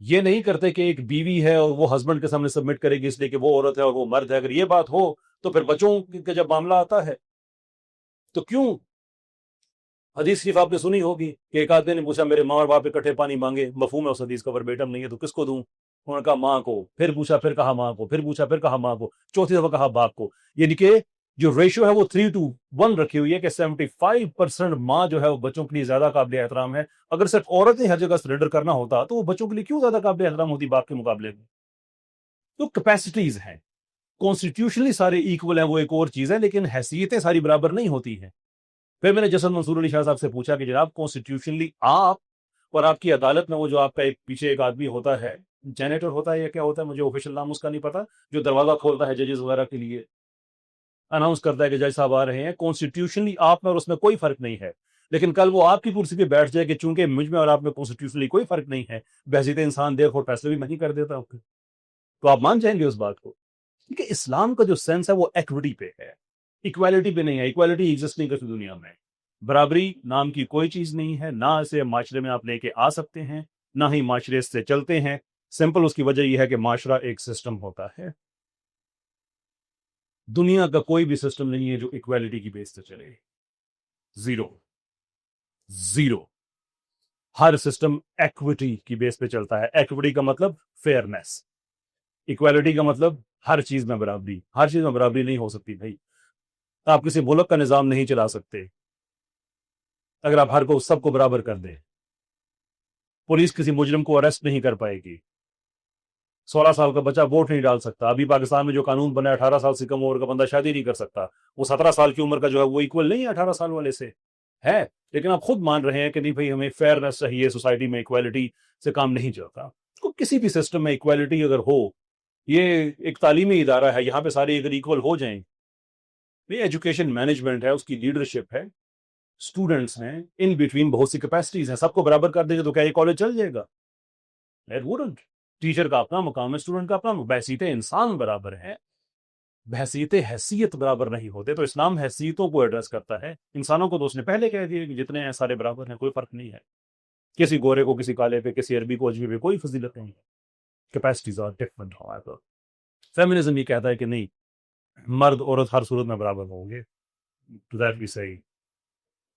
یہ نہیں کرتے کہ ایک بیوی ہے اور وہ ہسبینڈ کے سامنے سبمٹ کرے گی اس لیے کہ وہ عورت ہے اور وہ مرد ہے۔ اگر یہ بات ہو تو پھر بچوں کا جب معاملہ آتا ہے تو کیوں؟ حدیث شریف آپ نے سنی ہوگی کہ ایک آدمی نے پوچھا میرے ماں اور باپ اکٹھے پانی مانگے، مفہوم ہے اس حدیث کا، وربیٹم نہیں ہے، تو کس کو دوں؟ انہوں نے کہا ماں کو، پھر پوچھا، پھر کہا ماں کو، پھر پوچھا، پھر کہا ماں کو، چوتھی دفعہ کہا باپ کو۔ یعنی کہ جو ریشو ہے وہ 3:1 رکھی ہوئی ہے کہ 75% ماں جو ہے وہ بچوں کے لیے زیادہ قابل احترام ہے۔ اگر صرف عورت ہی ہر جگہ سرنڈر کرنا ہوتا تو وہ بچوں کے لیے کیوں زیادہ قابل احترام ہوتی باپ کے مقابلے میں؟ تو کیپیسٹیز ہیں، کانسٹیٹیوشنلی سارے ایکول ہیں، وہ ایک اور چیز ہے، لیکن حیثیتیں ساری برابر نہیں ہوتی ہیں۔ پھر میں نے جسٹس منصور علی شاہ صاحب سے پوچھا کہ جناب کانسٹیٹیوشنلی آپ اور آپ کی عدالت میں وہ جو آپ کا ایک پیچھے ایک آدمی ہوتا ہے، جینیٹر ہوتا ہے یا کیا ہوتا ہے، مجھے آفیشیل نام اس کا نہیں پتا، جو دروازہ کھولتا ہے ججز وغیرہ کے لیے، اناؤنس کرتا ہے کہ جج صاحب آ رہے ہیں، کانسٹیٹیوشنلی آپ میں اور اس میں کوئی فرق نہیں ہے۔ لیکن کل وہ آپ کی کرسی پہ بیٹھ جائے کہ چونکہ مجھ میں اور آپ میں کانسٹیٹیوشنلی کوئی فرق نہیں ہے، بحیثیت انسان دیر اور فیصلے بھی میں نہیں کر دیتا ہوں، تو آپ مان جائیں گے اس بات کو؟ کیونکہ اسلام کا جو سینس ہے وہ ایکوٹی پہ ہے، ایکویلٹی پہ نہیں ہے۔ ایکویلٹی ایگزسٹ نہیں کرتی دنیا میں، برابری نام کی کوئی چیز نہیں ہے، نہ اسے معاشرے میں آپ لے کے آ سکتے ہیں، نہ ہی معاشرے سے چلتے ہیں۔ سمپل اس کی وجہ یہ ہے کہ معاشرہ ایک سسٹم ہوتا ہے. دنیا کا کوئی بھی سسٹم نہیں ہے جو ایکویلٹی کی بیس سے چلے. زیرو. زیرو. ہر سسٹم ایکوٹی کی بیس پہ چلتا ہے. ایکوٹی کا مطلب فیئرنیس. ایکویلٹی کا مطلب ہر چیز میں برابری. ہر چیز میں برابری نہیں ہو سکتی بھائی. آپ کسی ملک کا نظام نہیں چلا سکتے اگر آپ ہر کو سب کو برابر کر دیں. پولیس کسی مجرم کو اریسٹ نہیں کر پائے گی. 16 سال کا بچہ ووٹ نہیں ڈال سکتا. ابھی پاکستان میں جو قانون بنا ہے 18 سال سے کم عمر کا بندہ شادی نہیں کر سکتا. وہ 17 سال کی عمر کا جو ہے وہ ایکول نہیں ہے 18 سال والے سے ہے. لیکن آپ خود مان رہے ہیں کہ نہیں بھائی ہمیں فیئرنیس چاہیے, سوسائٹی میں ایکویلٹی سے کام نہیں چلتا. کسی بھی سسٹم میں ایکویلٹی اگر ہو, یہ ایک تعلیمی ادارہ ہے, یہاں پہ سارے اگر ایکول ہو جائیں, یہ ایجوکیشن مینجمنٹ ہے, اس کی لیڈرشپ ہے, اسٹوڈنٹس ہیں, ان بٹوین بہت سی کیپیسٹیز ہیں, سب کو برابر کر دیں گے تو کیا یہ کالج چل جائے گا؟ It wouldn't. ٹیچر کا اپنا مقام ہے, اسٹوڈنٹ کا اپنا. بحیثیت انسان برابر ہے, بحیثیت حیثیت برابر نہیں ہوتے. تو اسلام حیثیتوں کو ایڈریس کرتا ہے. انسانوں کو تو اس نے پہلے کہہ دیا کہ جتنے ہیں سارے برابر ہیں, کوئی فرق نہیں ہے. کسی گورے کو کسی کالے پہ, کسی عربی کو اجمی پہ کوئی فضیلت نہیں ہے. Capacities are different. فیمنزم یہ کہتا ہے کہ نہیں, مرد عورت ہر صورت میں برابر ہوں گے. To that we say,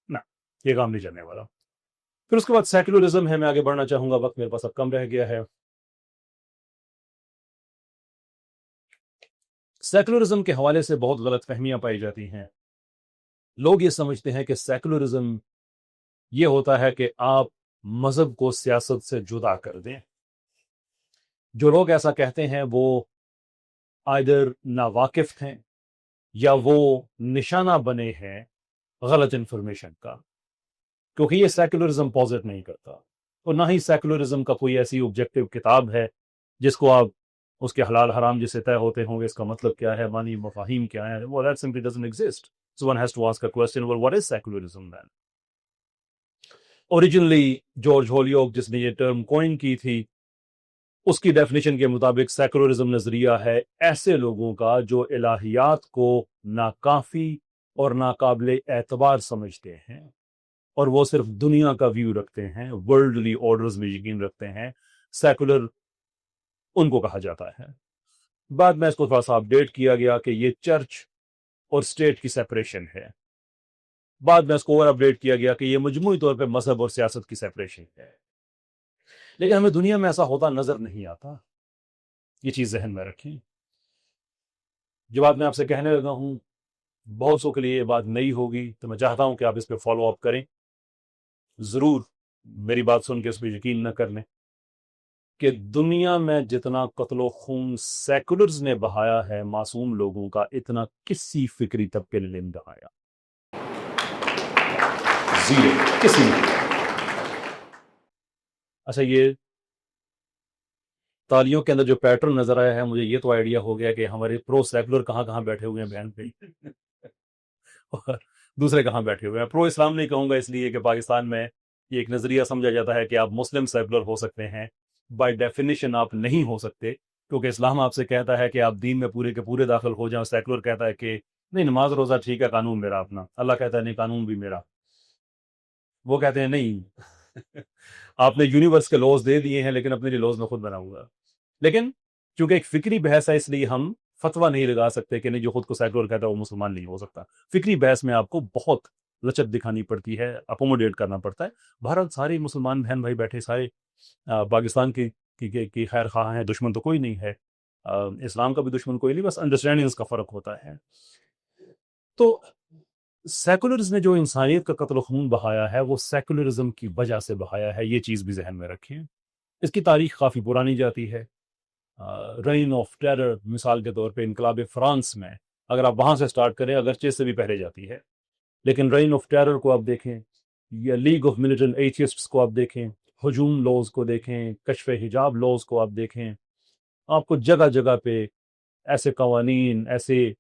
نہ, یہ کام نہیں چلنے والا. پھر اس کے بعد سیکولرزم ہے. میں آگے بڑھنا چاہوں گا, وقت میرے پاس اب کم رہ گیا ہے. سیکولرزم کے حوالے سے بہت غلط فہمیاں پائی جاتی ہیں. لوگ یہ سمجھتے ہیں کہ سیکولرزم یہ ہوتا ہے کہ آپ مذہب کو سیاست سے جدا کر دیں. جو لوگ ایسا کہتے ہیں وہ آئدر ناواقف ہیں یا وہ نشانہ بنے ہیں غلط انفارمیشن کا, کیونکہ یہ سیکولرزم پوزٹ نہیں کرتا, اور نہ ہی سیکولرزم کا کوئی ایسی آبجیکٹو کتاب ہے جس کو آپ اس کے حلال حرام جسے طے ہوتے ہوں گے, اس کا مطلب کیا ہے, معنی مفاہیم کیا ہے. Well, that simply doesn't exist. So one has to ask a question, well, what is secularism then? Originally, George Holyoake جس نے یہ ٹرم کوئن کی تھی, اس کی ڈیفینیشن کے مطابق سیکولرزم نظریہ ہے ایسے لوگوں کا جو الہیات کو ناکافی اور ناقابل اعتبار سمجھتے ہیں, اور وہ صرف دنیا کا ویو رکھتے ہیں, ورلڈلی آرڈرز میں یقین رکھتے ہیں. سیکولر ان کو کہا جاتا ہے. بعد میں اس کو تھوڑا سا اپڈیٹ کیا گیا کہ یہ چرچ اور اسٹیٹ کی سیپریشن ہے. بعد میں اس کو اور اپڈیٹ کیا گیا کہ یہ مجموعی طور پہ مذہب اور سیاست کی سیپریشن ہے. لیکن ہمیں دنیا میں ایسا ہوتا نظر نہیں آتا. یہ چیز ذہن میں رکھیں. جو بات میں آپ سے کہنے لگا ہوں, بہت سو کے لیے یہ بات نئی ہوگی, تو میں چاہتا ہوں کہ آپ اس پہ فالو اپ کریں. ضرور میری بات سن کے اس پہ یقین نہ کر لیں کہ دنیا میں جتنا قتل و خون سیکولرز نے بہایا ہے معصوم لوگوں کا, اتنا کسی فکری طبقے نے نہیں بہایا. زیرو. کسی نے. اچھا, یہ تالیوں کے اندر جو پیٹرن نظر آیا ہے, مجھے یہ تو آئیڈیا ہو گیا کہ ہمارے پرو سیکولر کہاں کہاں بیٹھے ہوئے ہیں بہن پہ, اور دوسرے کہاں بیٹھے ہوئے ہیں. پرو اسلام نہیں کہوں گا اس لیے کہ پاکستان میں یہ ایک نظریہ سمجھا جاتا ہے کہ آپ مسلم سیکولر ہو سکتے ہیں. بائی ڈیفینیشن آپ نہیں ہو سکتے, کیونکہ اسلام آپ سے کہتا ہے کہ آپ دین میں پورے کے پورے داخل ہو جائیں. سیکولر کہتا ہے کہ نہیں, نماز روزہ ٹھیک ہے, قانون میرا اپنا. اللہ کہتا ہے نہیں, قانون بھی میرا. وہ کہتے ہیں نہیں, آپ نے یونیورس کے لاز دے دیے ہیں لیکن اپنے لیے لاز میں خود بنا ہوا. لیکن چونکہ ایک فکری بحث ہے, اس لیے ہم فتویٰ نہیں لگا سکتے کہ نہیں جو خود کو سیکولر کہتا ہے وہ مسلمان نہیں ہو سکتا. فکری بحث میں آپ کو بہت لچک دکھانی پڑتی ہے, اکوموڈیٹ کرنا پڑتا ہے. بہرحال سارے مسلمان بہن بھائی بیٹھے, سارے پاکستان کی خیر خواہ ہیں, دشمن تو کوئی نہیں ہے. اسلام کا بھی دشمن کوئی نہیں, بس انڈرسٹینڈنگز کا فرق ہوتا ہے. تو سیکولرز نے جو انسانیت کا قتل و خون بہایا ہے وہ سیکولرزم کی وجہ سے بہایا ہے. یہ چیز بھی ذہن میں رکھیں. اس کی تاریخ کافی پرانی جاتی ہے. رین آف ٹیرر مثال کے طور پہ انقلاب فرانس میں, اگر آپ وہاں سے سٹارٹ کریں, اگرچہ سے بھی پہلے جاتی ہے, لیکن رین آف ٹیرر کو آپ دیکھیں, یا لیگ آف ملیٹنٹ ایتھیسٹس کو آپ دیکھیں, ہجوم لاز کو دیکھیں, کشف حجاب لاز کو آپ دیکھیں, آپ کو جگہ جگہ پہ ایسے قوانین, ایسے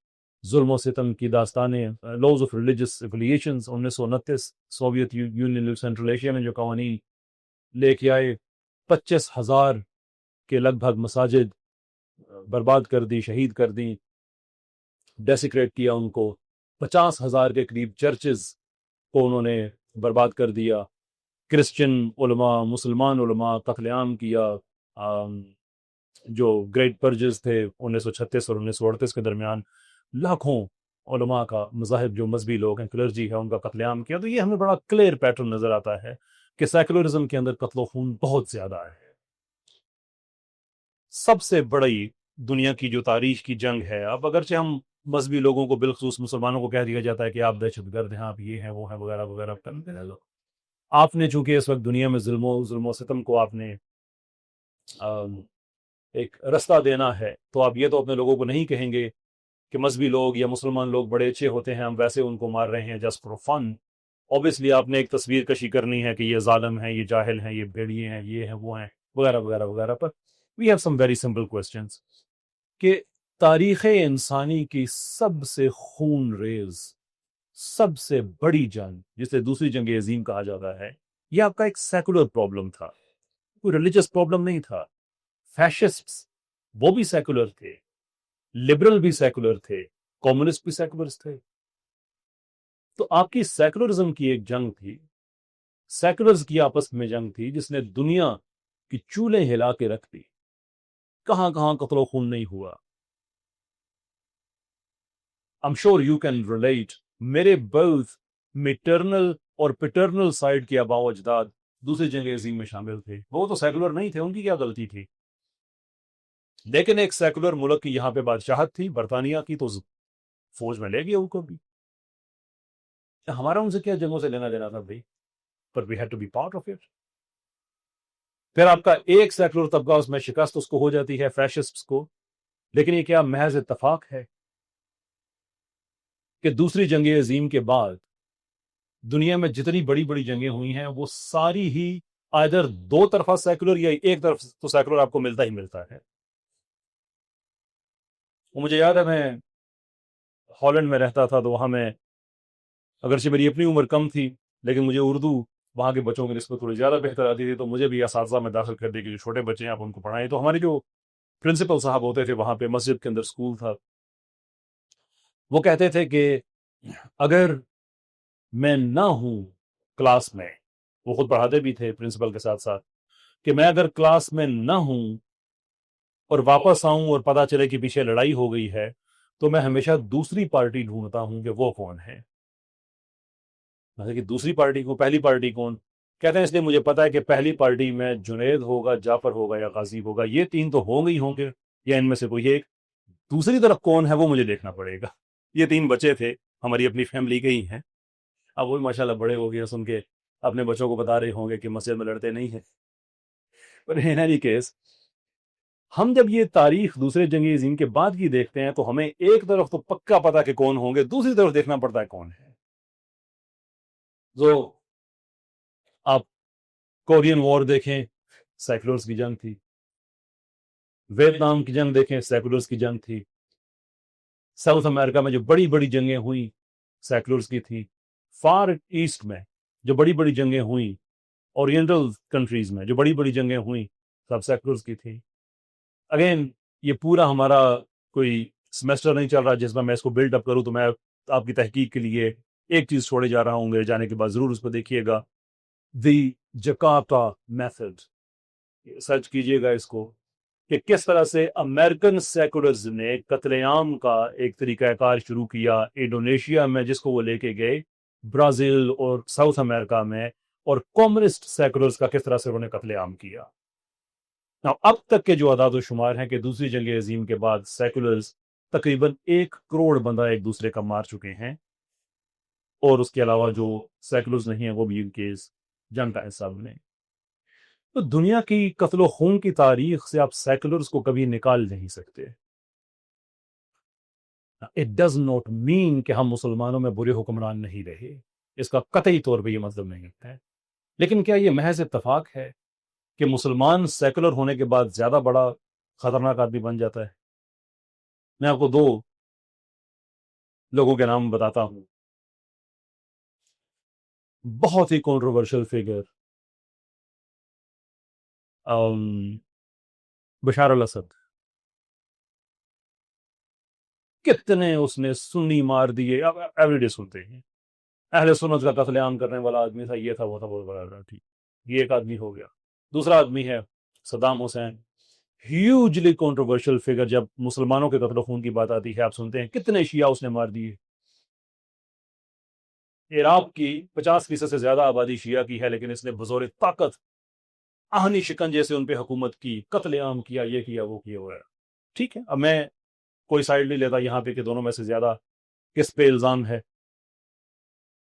ظلم و ستم کی داستانیں, laws of religious affiliations. 1929 Soviet Union Central Asia میں جو قوانین لے کے آئے, 25,000 کے لگ بھگ مساجد برباد کر دی, شہید کر دیں, ڈیسیکریٹ کیا ان کو. 50,000 کے قریب چرچز کو انہوں نے برباد کر دیا. کرسچن علماء, مسلمان علماء قتل عام کیا. جو گریٹ پرجز تھے 1936 اور 1938 کے درمیان، لاکھوں علماء کا، مذاہب جو مذہبی لوگ ہیں، کلرجی ہے، ان کا قتل عام کیا، تو یہ ہمیں بڑا کلیئر پیٹرن نظر آتا ہے کہ سیکولرزم کے اندر قتل و خون بہت زیادہ ہے۔ سب سے بڑی دنیا کی جو تاریخ کی جنگ ہے، اب اگرچہ ہم مذہبی لوگوں کو، بالخصوص مسلمانوں کو کہہ دیا جاتا ہے کہ آپ دہشت گرد ہیں، آپ یہ ہیں وہ ہیں وغیرہ وغیرہ، کرتے رہ لو۔ آپ نے چونکہ اس وقت دنیا میں ظلم و ستم کو آپ نے ایک رستہ دینا ہے، تو آپ یہ تو اپنے لوگوں کو نہیں کہیں گے کہ مذہبی لوگ یا مسلمان لوگ بڑے اچھے ہوتے ہیں، ہم ویسے ان کو مار رہے ہیں جسٹ فار فن۔ اوبیسلی آپ نے ایک تصویر کشی کرنی ہے کہ یہ ظالم ہیں، یہ جاہل ہیں، یہ بھیڑیے ہیں، یہ ہیں وہ ہیں وغیرہ وغیرہ وغیرہ۔ پر we have some very simple questions کہ تاریخ انسانی کی سب سے خون ریز، سب سے بڑی جنگ، جسے دوسری جنگ عظیم کہا جاتا ہے، یہ آپ کا ایک سیکولر پرابلم تھا، کوئی ریلیجس پرابلم نہیں تھا۔ فیشسٹس وہ بھی سیکولر تھے، لبرل بھی سیکولر تھے، کمیونسٹ بھی سیکولرز تھے۔ تو آپ کی سیکولرزم کی ایک جنگ تھی، سیکولرز کی آپس میں جنگ تھی، جس نے دنیا کی چولیں ہلا کے رکھ دی۔ کہاں کہاں قتل و خون نہیں ہوا۔ I'm sure you can relate۔ میرے both میٹرنل اور پیٹرنل سائڈ کے آباء و اجداد دوسری جنگ عظیم میں شامل تھے۔ وہ تو سیکولر نہیں تھے، ان کی کیا غلطی تھی؟ لیکن ایک سیکولر ملک کی یہاں پہ بادشاہت تھی، برطانیہ کی، تو فوج میں لے گیا ان کو بھی۔ ہمارا ان سے کیا جنگوں سے لینا دینا تھا بھائی؟ پر we had to be part of it۔ پھر آپ کا ایک سیکولر طبقہ اس میں شکست اس کو ہو جاتی ہے، فیشسٹس کو۔ لیکن یہ کیا محض اتفاق ہے کہ دوسری جنگ عظیم کے بعد دنیا میں جتنی بڑی بڑی جنگیں ہوئی ہیں وہ ساری ہی آئدر دو طرفہ سیکولر یا ایک طرف تو سیکولر آپ کو ملتا ہی ملتا ہے۔ وہ مجھے یاد ہے، میں ہالینڈ میں رہتا تھا، تو وہاں میں، اگرچہ میری اپنی عمر کم تھی، لیکن مجھے اردو وہاں کے بچوں کی نسبت تھوڑی زیادہ بہتر آتی تھی، تو مجھے بھی اساتذہ میں داخل کر دی کہ جو چھوٹے بچے ہیں آپ ان کو پڑھائیں۔ تو ہمارے جو پرنسپل صاحب ہوتے تھے وہاں پہ، مسجد کے اندر سکول تھا، وہ کہتے تھے کہ اگر میں نہ ہوں کلاس میں، وہ خود پڑھاتے بھی تھے پرنسپل کے ساتھ ساتھ، کہ میں اگر کلاس میں نہ ہوں اور واپس آؤں اور پتا چلے کہ پیچھے لڑائی ہو گئی ہے، تو میں ہمیشہ دوسری پارٹی ڈھونڈتا ہوں کہ وہ کون ہے۔ کہ دوسری پارٹی کو، پہلی پارٹی کون؟ کہتے ہیں اس لیے مجھے پتا ہے کہ پہلی پارٹی میں جنید ہوگا، جعفر ہوگا یا غازی ہوگا، یہ تین تو ہوں گے ہی ہوں گے، یا ان میں سے کوئی ایک۔ دوسری طرف کون ہے وہ مجھے دیکھنا پڑے گا۔ یہ تین بچے تھے، ہماری اپنی فیملی کے ہی ہیں۔ اب وہ ماشاءاللہ بڑے ہو گئے، سن کے اپنے بچوں کو بتا رہے ہوں گے کہ مسجد میں لڑتے نہیں ہیں۔ پر ان اینی کیس، ہم جب یہ تاریخ دوسرے جنگ عظیم کے بعد کی دیکھتے ہیں تو ہمیں ایک طرف تو پکا پتا کہ کون ہوں گے، دوسری طرف دیکھنا پڑتا ہے کون ہے۔ جو آپ کورین وار دیکھیں، سیکولرز کی جنگ تھی۔ ویتنام کی جنگ دیکھیں، سیکولرز کی جنگ تھی۔ ساؤتھ امریکہ میں جو بڑی بڑی جنگیں ہوئیں، سیکولرز کی تھی۔ فار ایسٹ میں جو بڑی بڑی جنگیں ہوئیں، اورینٹل کنٹریز میں جو بڑی بڑی جنگیں ہوئیں، سب سیکولرز کی تھی۔ اگین، یہ پورا ہمارا کوئی سیمسٹر نہیں چل رہا جس میں اس کو بلڈ اپ کروں، تو میں آپ کی تحقیق کے لیے ایک چیز چھوڑے جا رہا ہوں، میرے جانے کے بعد ضرور اس کو دیکھیے گا، دی جکارتا میتھڈ۔ سرچ کیجئے گا اس کو، کہ کس طرح سے امریکن سیکولرز نے قتل عام کا ایک طریقہ کار شروع کیا انڈونیشیا میں، جس کو وہ لے کے گئے برازیل اور ساؤتھ امریکہ میں، اور کمیونسٹ سیکولرز کا کس طرح سے انہوں نے قتل عام کیا۔ اب تک کے جو اعداد و شمار ہیں کہ دوسری جنگ عظیم کے بعد سیکولرز تقریباً 1 کروڑ بندہ ایک دوسرے کا مار چکے ہیں، اور اس کے علاوہ جو سیکولرز نہیں ہیں وہ بھی ان کے اس جنگ کا حصہ بنے۔ تو دنیا کی قتل و خون کی تاریخ سے آپ سیکولرز کو کبھی نکال نہیں سکتے۔ اٹ ڈز ناٹ مین کہ ہم مسلمانوں میں برے حکمران نہیں رہے، اس کا قطعی طور پہ یہ مطلب نہیں ہے۔ لیکن کیا یہ محض اتفاق ہے کہ مسلمان سیکولر ہونے کے بعد زیادہ بڑا خطرناک آدمی بن جاتا ہے؟ میں آپ کو 2 لوگوں کے نام بتاتا ہوں، بہت ہی کنٹروورشل فگر، بشار الاسد۔ کتنے اس نے سنی مار دیے، اب ایوری ڈے سنتے ہیں، اہل سنت کا قتل عام کرنے والا آدمی تھا، یہ تھا وہ تھا، بہت بڑا ٹھیک، یہ ایک آدمی ہو گیا۔ دوسرا آدمی ہے صدام حسین، ہیوجلی کنٹروورشل فگر جب مسلمانوں کے قتل و خون کی بات آتی ہے. آپ سنتے ہیں کتنے شیعہ اس نے مار دیے. عراق کی 50% سے زیادہ آبادی شیعہ کی ہے، لیکن اس نے بزور طاقت آہنی شکنجے سے ان پہ حکومت کی، قتل عام کیا، یہ کیا وہ کیا ہوا ہے. ٹھیک ہے، اب میں کوئی سائڈ نہیں لیتا یہاں پہ کہ دونوں میں سے زیادہ کس پہ الزام ہے،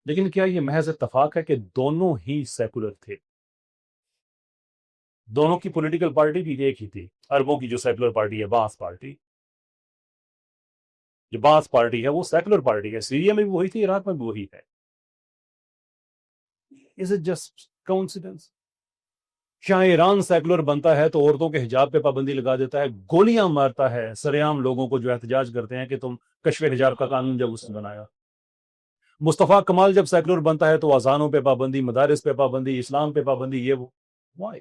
لیکن کیا یہ محض اتفاق ہے کہ دونوں ہی سیکولر تھے؟ دونوں کی پولیٹیکل پارٹی بھی ایک ہی تھی. عربوں کی جو سیکولر پارٹی ہے باعث پارٹی، جو باعث پارٹی ہے وہ سیکولر پارٹی ہے. سیریا میں بھی وہی تھی، عراق میں بھی وہی ہے. Is it just coincidence؟ Shah Iran secular بنتا ہے تو عورتوں کے حجاب پہ پابندی لگا دیتا ہے، گولیاں مارتا ہے سرعام لوگوں کو جو احتجاج کرتے ہیں کہ تم کشف حجاب کا قانون جب اس نے بنایا. مصطفیٰ کمال جب سیکولر بنتا ہے تو اذانوں پہ پابندی، مدارس پہ پابندی، اسلام پہ پابندی، یہ وہ. Why؟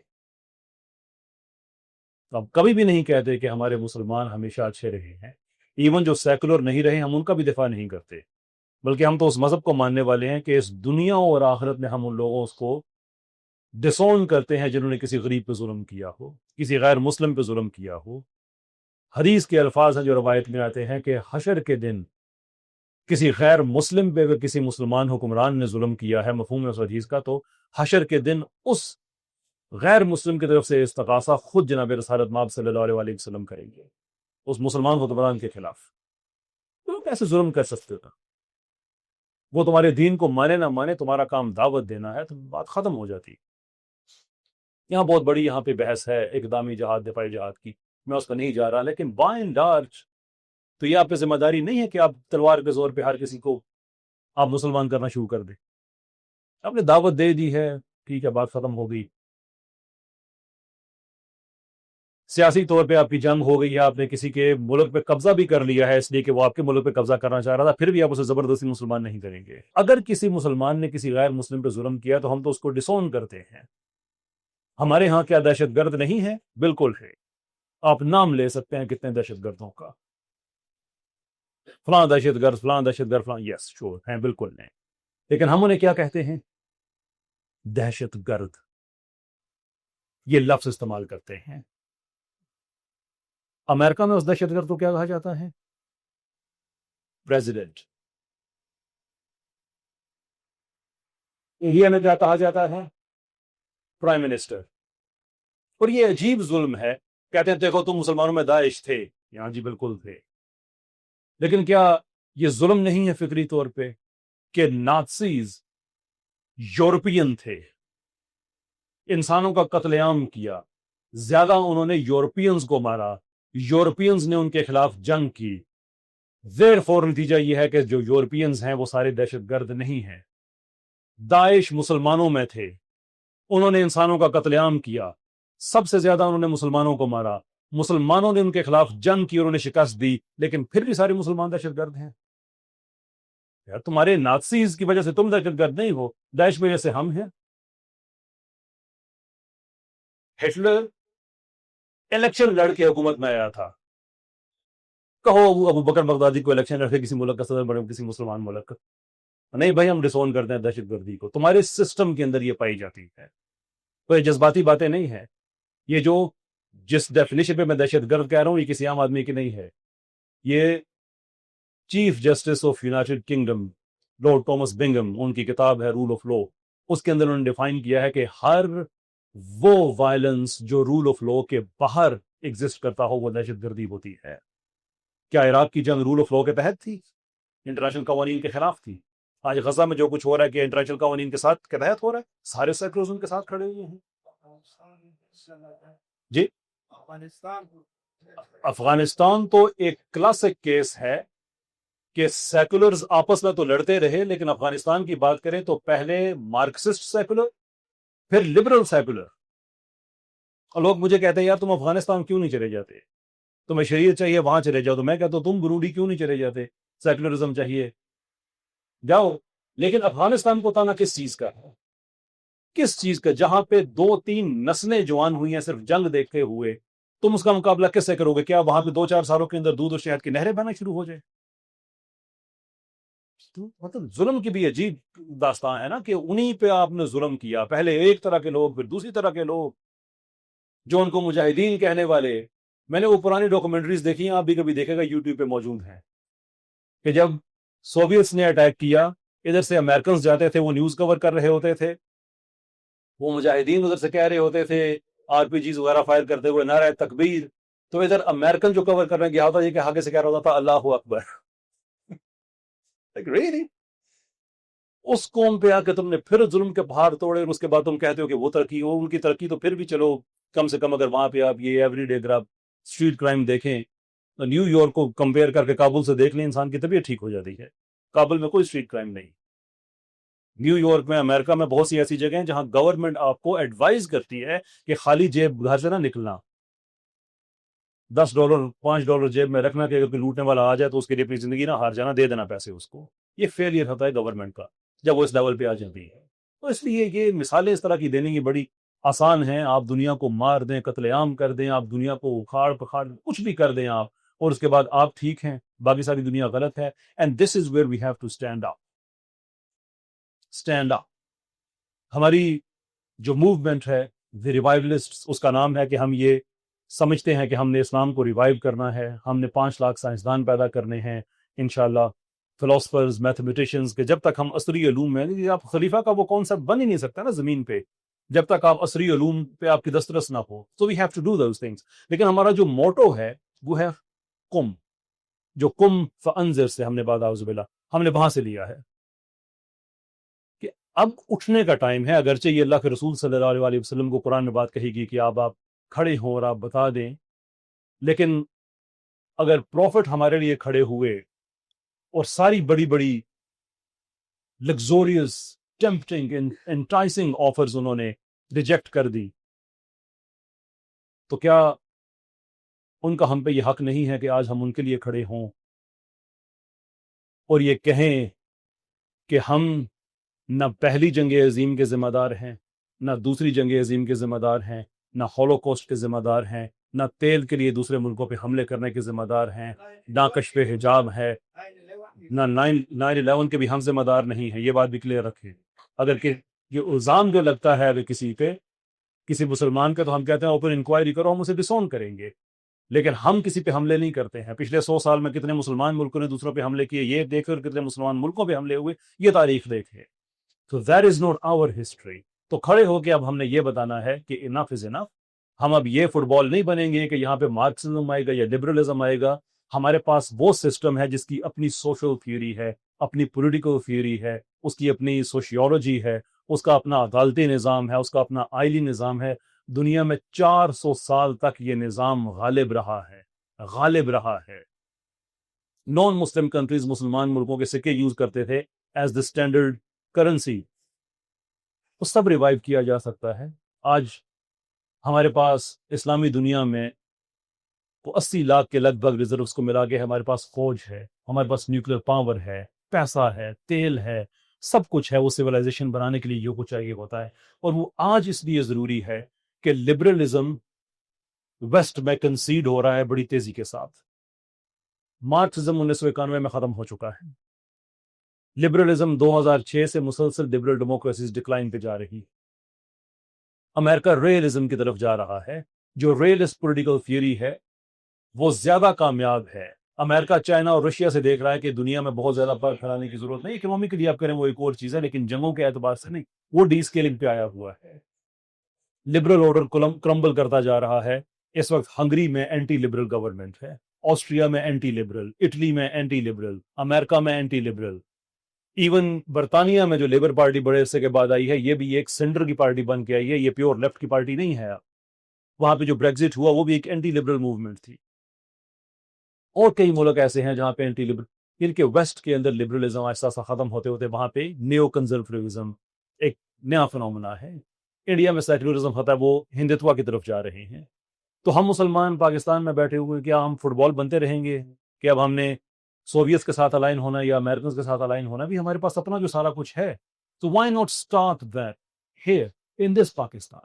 اب کبھی بھی نہیں کہتے کہ ہمارے مسلمان ہمیشہ اچھے رہے ہیں. ایون جو سیکولر نہیں رہے ہم ان کا بھی دفاع نہیں کرتے، بلکہ ہم تو اس مذہب کو ماننے والے ہیں کہ اس دنیا اور آخرت میں ہم ان لوگوں کو ڈسون کرتے ہیں جنہوں نے کسی غریب پہ ظلم کیا ہو، کسی غیر مسلم پہ ظلم کیا ہو. حدیث کے الفاظ ہیں جو روایت میں آتے ہیں کہ حشر کے دن کسی غیر مسلم پہ اگر کسی مسلمان حکمران نے ظلم کیا ہے، مفہوم ہے اس حدیث کا، تو حشر کے دن اس غیر مسلم کی طرف سے استغاثہ خود جناب رسالت مآب صلی اللہ علیہ وسلم کریں گے اس مسلمان حکمران کے خلاف. تو کیسے ظلم کر سکتے تھا؟ وہ تمہارے دین کو مانے نہ مانے، تمہارا کام دعوت دینا ہے، تو بات ختم ہو جاتی. یہاں بہت بڑی یہاں پہ بحث ہے اقدامی جہاد، دفاعی جہاد کی، میں اس پر نہیں جا رہا، لیکن بائی اینڈ لارج تو یہ آپ پہ ذمہ داری نہیں ہے کہ آپ تلوار کے زور پہ ہر کسی کو آپ مسلمان کرنا شروع کر دیں. آپ نے دعوت دے دی ہے، ٹھیک ہے، بات ختم ہو گئی. سیاسی طور پہ آپ کی جنگ ہو گئی ہے، آپ نے کسی کے ملک پہ قبضہ بھی کر لیا ہے اس لیے کہ وہ آپ کے ملک پہ قبضہ کرنا چاہ رہا تھا، پھر بھی آپ اسے زبردستی مسلمان نہیں کریں گے. اگر کسی مسلمان نے کسی غیر مسلم پہ ظلم کیا تو ہم تو اس کو ڈسون کرتے ہیں. ہمارے ہاں کیا دہشت گرد نہیں ہے؟ بالکل ہے. آپ نام لے سکتے ہیں کتنے دہشت گردوں کا، فلاں دہشت گرد، فلاں دہشت گرد، فلاں، یس شور ہیں، بالکل نہیں. لیکن ہم انہیں کیا کہتے ہیں؟ دہشت گرد، یہ لفظ استعمال کرتے ہیں. امریکہ میں اس دہشت گرد کو کیا کہا جاتا ہے؟ پریزیڈنٹ. انڈیا میں کیا کہا جاتا ہے؟ Prime minister. اور یہ عجیب ظلم ہے، کہتے ہیں دیکھو تم مسلمانوں میں داعش تھے. ہاں جی بالکل تھے، لیکن کیا یہ ظلم نہیں ہے فکری طور پہ کہ نازیز یورپین تھے، انسانوں کا قتل عام کیا، زیادہ انہوں نے یورپینز کو مارا، یورپینز نے ان کے خلاف جنگ کی. دیر فور نتیجہ یہ ہے کہ جو یورپینز ہیں وہ سارے دہشت گرد نہیں ہیں. داعش مسلمانوں میں تھے، انہوں نے انسانوں کا قتل عام کیا، سب سے زیادہ انہوں نے مسلمانوں کو مارا، مسلمانوں نے ان کے خلاف جنگ کی اور انہیں شکست دی، لیکن پھر بھی سارے مسلمان دہشت گرد ہیں. یار تمہارے نازیز کی وجہ سے تم دہشت گرد نہیں ہو، داعش کی وجہ سے ہم ہیں. ہٹلر الیکشن لڑ کے حکومت میں آیا تھا، کہو ابو بکر بغدادی کو الیکشن لڑ کے کسی ملک کا صدر بنے، کسی مسلمان ملک کا نہیں. بھائی ہم ڈسون کرتے ہیں دہشت گردی کو، تمہارے سسٹم کے اندر یہ پائی جاتی ہے. تو یہ جذباتی باتیں نہیں ہیں. یہ جو جس ڈیفینیشن پہ میں دہشت گرد کہہ رہا ہوں یہ کسی عام آدمی کی نہیں ہے. یہ chief justice of United Kingdom Lord Thomas Bingham, ان کی کتاب ہے رول آف لا، اس کے اندر انہوں نے ڈیفائن کیا ہے کہ ہر وہ وائلنس جو رول آف لا کے باہر ایگزسٹ کرتا ہو وہ دہشت گردی ہوتی ہے. کیا عراق کی جنگ رول آف لا کے تحت تھی؟ انٹرنیشنل قوانین کے خلاف تھی؟ آج غزہ میں جو کچھ ہو رہا ہے کہ انٹرنیشنل قوانین کے ساتھ کے تحت ہو رہا ہے؟ سارے سیکولرز ان کے ساتھ کھڑے ہوئے ہیں. جی افغانستان تو ایک کلاسک کیس ہے کہ سیکولرز آپس میں تو لڑتے رہے، لیکن افغانستان کی بات کریں تو پہلے مارکسسٹ سیکولر، پھر لبرل سیکولر. اور لوگ مجھے کہتے ہیں یار تم افغانستان کیوں نہیں چلے جاتے، تمہیں شریعت چاہیے وہاں چلے جاؤ. تو میں کہتا ہوں تم برونڈی کیوں نہیں چلے جاتے، سیکولرزم چاہیے جاؤ. لیکن افغانستان کو تانا کس چیز کا ہے؟ کس چیز کا؟ جہاں پہ 2-3 نسلیں جوان ہوئی ہیں صرف جنگ دیکھتے ہوئے، تم اس کا مقابلہ کس سے کرو گے؟ کیا وہاں پہ 2-4 سالوں کے اندر دودھ اور شہد کی نہریں بہنا شروع ہو جائے؟ مطلب ظلم کی بھی عجیب داستان ہے نا کہ انہی پہ آپ نے ظلم کیا، پہلے ایک طرح کے لوگ، پھر دوسری طرح کے لوگ جو ان کو مجاہدین کہنے والے، میں نے وہ پرانی ڈاکومنٹریز دیکھی ہیں, آپ بھی کبھی دیکھے گا, یوٹیوب پہ موجود ہیں, کہ جب سوویتس نے اٹیک کیا, ادھر سے امریکنز جاتے تھے, وہ نیوز کور کر رہے ہوتے تھے, وہ مجاہدین ادھر سے کہہ رہے ہوتے تھے آر پی جیز وغیرہ فائر کرتے ہوئے نعرہ تکبیر, تو ادھر امریکن جو کور کرنے گیا ہوتا یہ کہ آگے سے کہہ رہا ہوتا تھا اللہ اکبر. Like, really? اس قوم پہ آ کے تم نے پھر ظلم کے پہاڑ توڑے, اور اس کے بعد تم کہتے ہو کہ وہ ترقی ہو, ان کی ترقی تو پھر بھی چلو کم سے کم اگر وہاں پہ آپ یہ ایوری ڈے اگر آپ اسٹریٹ کرائم دیکھیں, نیو یارک کو کمپیئر کر کے کابل سے دیکھ لیں, انسان کی طبیعت ٹھیک ہو جاتی ہے. کابل میں کوئی اسٹریٹ کرائم نہیں. نیو یارک میں, امریکہ میں بہت سی ایسی جگہیں ہیں جہاں گورنمنٹ آپ کو ایڈوائز کرتی ہے کہ خالی جیب گھر سے نہ نکلنا, $10 $5 جیب میں رکھنا, کہ اگر کوئی لوٹنے والا آ جائے تو اس کے لیے اپنی زندگی نہ ہار جانا, دے دینا پیسے اس کو. یہ فیلئر ہوتا ہے گورنمنٹ کا جب وہ اس لیول پہ آ جاتی ہے. تو اس لیے یہ مثالیں اس طرح کی دینے کی بڑی آسان ہیں. آپ دنیا کو مار دیں, قتل عام کر دیں, آپ دنیا کو اکھاڑ پکھاڑ کچھ بھی کر دیں آپ, اور اس کے بعد آپ ٹھیک ہیں, باقی ساری دنیا غلط ہے. And this is where we have to stand up. Stand up. ہماری جو موومنٹ ہے دی ریوائولسٹ, اس کا نام ہے کہ ہم یہ سمجھتے ہیں کہ ہم نے اسلام کو ریوائیو کرنا ہے, ہم نے 5 لاکھ سائنسدان پیدا کرنے ہیں انشاءاللہ, فلاسفرز, میتھمیٹیشینز, کہ جب تک ہم عصری علوم میں, آپ خلیفہ کا وہ کانسیپٹ بن ہی نہیں سکتا نا زمین پہ جب تک آپ عصری علوم پہ آپ کی دسترس نہ ہو. So we have to do those things. لیکن ہمارا جو موٹو ہے وہ ہے قم, جو قم فانذر سے ہم نے بعد اعوذ باللہ ہم نے وہاں سے لیا ہے کہ اب اٹھنے کا ٹائم ہے. اگرچہ یہ اللہ کے رسول صلی اللہ علیہ وسلم کو قرآن میں بات کہی گی کہ آپ کھڑے ہوں اور آپ بتا دیں, لیکن اگر پروفٹ ہمارے لیے کھڑے ہوئے اور ساری بڑی بڑی لگزوریس ٹیمپٹنگ انٹائسنگ آفرز انہوں نے ریجیکٹ کر دی, تو کیا ان کا ہم پہ یہ حق نہیں ہے کہ آج ہم ان کے لیے کھڑے ہوں اور یہ کہیں کہ ہم نہ پہلی جنگ عظیم کے ذمہ دار ہیں, نہ دوسری جنگ عظیم کے ذمہ دار ہیں, نہ ہولوکوسٹ کے ذمہ دار ہیں, نہ تیل کے لیے دوسرے ملکوں پہ حملے کرنے کے ذمہ دار ہیں, نہ کشف حجاب ہے, نہ 9/11 کے بھی ہم ذمہ دار نہیں ہیں. یہ بات بھی کلیئر رکھیں. اگر کہ یہ الزام جو لگتا ہے اگر کسی پہ, کسی مسلمان کا, تو ہم کہتے ہیں اوپن انکوائری کرو, ہم اسے ڈسون کریں گے, لیکن ہم کسی پہ حملے نہیں کرتے ہیں. پچھلے 100 سال میں کتنے مسلمان ملکوں نے دوسروں پہ حملے کیے یہ دیکھ کر, کتنے مسلمان ملکوں پہ حملے ہوئے یہ تاریخ دیکھے. So that is not our history. تو کھڑے ہو کے اب ہم نے یہ بتانا ہے کہ enough is enough. ہم اب یہ فٹ بال نہیں بنیں گے کہ یہاں پہ مارکسزم آئے گا یا لبرلزم آئے گا. ہمارے پاس وہ سسٹم ہے جس کی اپنی سوشل تھیوری ہے, اپنی پولیٹیکل تھیوری ہے, اس کی اپنی سوشیولوجی ہے, اس کا اپنا عدالتی نظام ہے, اس کا اپنا آئلی نظام ہے. دنیا میں 400 سال تک یہ نظام غالب رہا ہے. نان مسلم کنٹریز مسلمان ملکوں کے سکے یوز کرتے تھے ایز دا اسٹینڈرڈ کرنسی. وہ سب ریوائیو کیا جا سکتا ہے. آج ہمارے پاس اسلامی دنیا میں 80 لاکھ کے لگ بھگ ریزروز کو ملا کے ہمارے پاس فوج ہے, ہمارے پاس نیوکلیر پاور ہے, پیسہ ہے, تیل ہے, سب کچھ ہے. وہ سویلائزیشن بنانے کے لیے جو کچھ چاہیے ہوتا ہے. اور وہ آج اس لیے ضروری ہے کہ لبرلزم ویسٹ میں کنسیڈ ہو رہا ہے بڑی تیزی کے ساتھ. مارکسزم 1991 میں ختم ہو چکا ہے. لبرلزم 2006 سے مسلسل لبرل ڈیموکریسیز ڈکلائن پہ جا رہی. امریکہ ریئلزم کی طرف جا رہا ہے. جو ریئلسٹ پولیٹیکل تھیوری ہے وہ زیادہ کامیاب ہے. امریکہ چائنا اور رشیا سے دیکھ رہا ہے کہ دنیا میں بہت زیادہ پر پھیلانے کی ضرورت نہیں. اکنامکلی آپ کریں وہ ایک اور چیز ہے, لیکن جنگوں کے اعتبار سے نہیں. وہ ڈی اسکیلنگ پہ آیا ہوا ہے. لبرل آرڈر کرمبل کرتا جا رہا ہے. اس وقت ہنگری میں اینٹی لبرل گورنمنٹ ہے, آسٹریا میں اینٹی لبرل, اٹلی میں اینٹی لبرل, امریکہ میں اینٹی لبرل. ایون برطانیہ میں جو لیبر پارٹی بڑے عرصے کے بعد آئی ہے یہ بھی ایک سینٹر کی پارٹی بن کے آئی ہے, یہ پیور لیفٹ کی پارٹی نہیں ہے. وہاں پہ جو بریگزٹ ہوا وہ بھی ایک اینٹی لبرل موومنٹ تھی. اور کئی ملک ایسے ہیں جہاں پہ اینٹی لبرل, ان کے ویسٹ کے اندر لبرلزم آہستہ آہستہ ختم ہوتے ہوتے وہاں پہ نیو کنزرویزم ایک نیا فنومنا ہے. انڈیا میں سیکولرزم ہوتا ہے, وہ ہندتوا کی طرف جا رہے ہیں. تو ہم مسلمان پاکستان میں بیٹھے ہوئے کیا ہم فٹ بال بنتے رہیں گے کہ اب ہم نے سوویتس کے ساتھ الائن ہونا یا امریکنز کے ساتھ الائن ہونا؟ بھی ہمارے پاس اپنا جو سارا کچھ ہے. تو why not start that here in this Pakistan.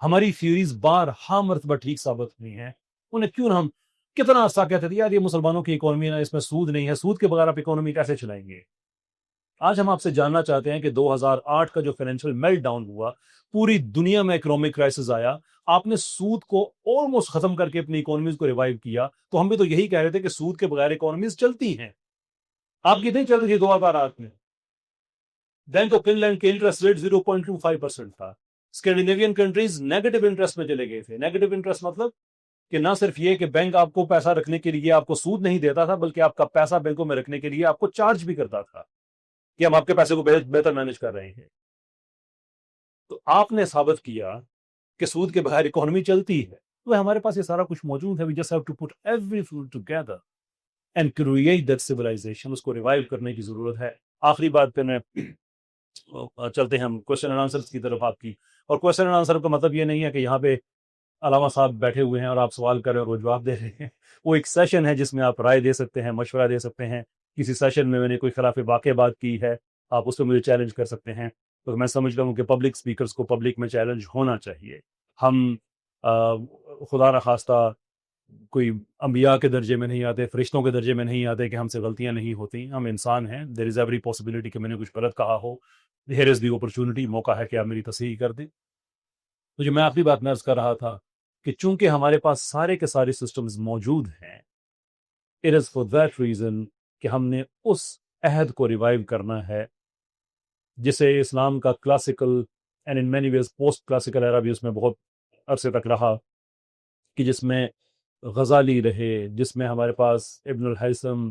ہماری تھیوریز بارہا مرتبہ ٹھیک ثابت ہوئی ہیں. انہیں کیوں ہم کتنا عرصہ کہتے تھے یار یہ مسلمانوں کی اکانومی ہے, اس میں سود نہیں ہے, سود کے بغیر آپ اکانومی کیسے چلائیں گے؟ آج ہم آپ سے جاننا چاہتے ہیں کہ 2008 کا جو فائنینشیل میلٹ ڈاؤن ہوا، پوری دنیا میں اکنامک کرائسس آیا، آپ نے سود کو آلموسٹ ختم کر کے اپنی اکانومیز کو ریوائیو کیا، تو ہم بھی تو یہی کہہ رہے تھے کہ سود کے بغیر اکانومیز چلتی ہیں. آپ کی نہیں چل رہی تھی 2008 میں. بینک آف فن لینڈ کے انٹرسٹ ریٹ 0.25% تھا. اسکینڈینیوین کنٹریز نیگیٹو انٹرسٹ میں چلے گئے تھے. نیگیٹو انٹرسٹ مطلب کہ نہ صرف یہ کہ بینک آپ کو پیسہ رکھنے کے لیے آپ کو سود نہیں دیتا تھا، بلکہ آپ کا پیسہ بینکوں میں رکھنے کے لیے آپ کو چارج بھی کرتا تھا کہ ہم آپ کے پیسے کو بہتر مینج کر رہے ہیں. تو آپ نے ثابت کیا کہ سود کے بغیر اکانومی چلتی ہے. تو ہمارے پاس یہ سارا کچھ موجود ہے. We just have to put everything together and create that civilization. اس کو ریوائیو کرنے کی ضرورت ہے. آخری بات پہ میں چلتے ہیں ہم کوشچن اینڈ آنسر کی طرف آپ کی. اور کوشچن اینڈ آنسر کا مطلب یہ نہیں ہے کہ یہاں پہ علامہ صاحب بیٹھے ہوئے ہیں اور آپ سوال کر رہے ہیں اور وہ جواب دے رہے ہیں. وہ ایک سیشن ہے جس میں آپ رائے دے سکتے ہیں، مشورہ دے سکتے ہیں. کسی سیشن میں نے کوئی خلاف واقع بات کی ہے، آپ اس پہ مجھے چیلنج کر سکتے ہیں. تو میں سمجھ رہا ہوں کہ پبلک اسپیکرز کو پبلک میں چیلنج ہونا چاہیے. ہم خدا نخواستہ کوئی انبیاء کے درجے میں نہیں آتے، فرشتوں کے درجے میں نہیں آتے کہ ہم سے غلطیاں نہیں ہوتی. ہم انسان ہیں. دیر از ایوری پاسبلٹی کہ میں نے کچھ غلط کہا ہو. ہیئر از دی اپرچونٹی، موقع ہے کہ آپ میری تصحیح کر دیں. تو جو میں آخری بات میں عرض کر رہا تھا کہ چونکہ ہمارے پاس سارے کے سارے سسٹمز موجود ہیں، it is for that reason کہ ہم نے اس عہد کو ریوائیو کرنا ہے جسے اسلام کا classical and in many ways post classical era بھی اس میں بہت عرصے تک رہا، کہ جس میں غزالی رہے، جس میں ہمارے پاس ابن الہیثم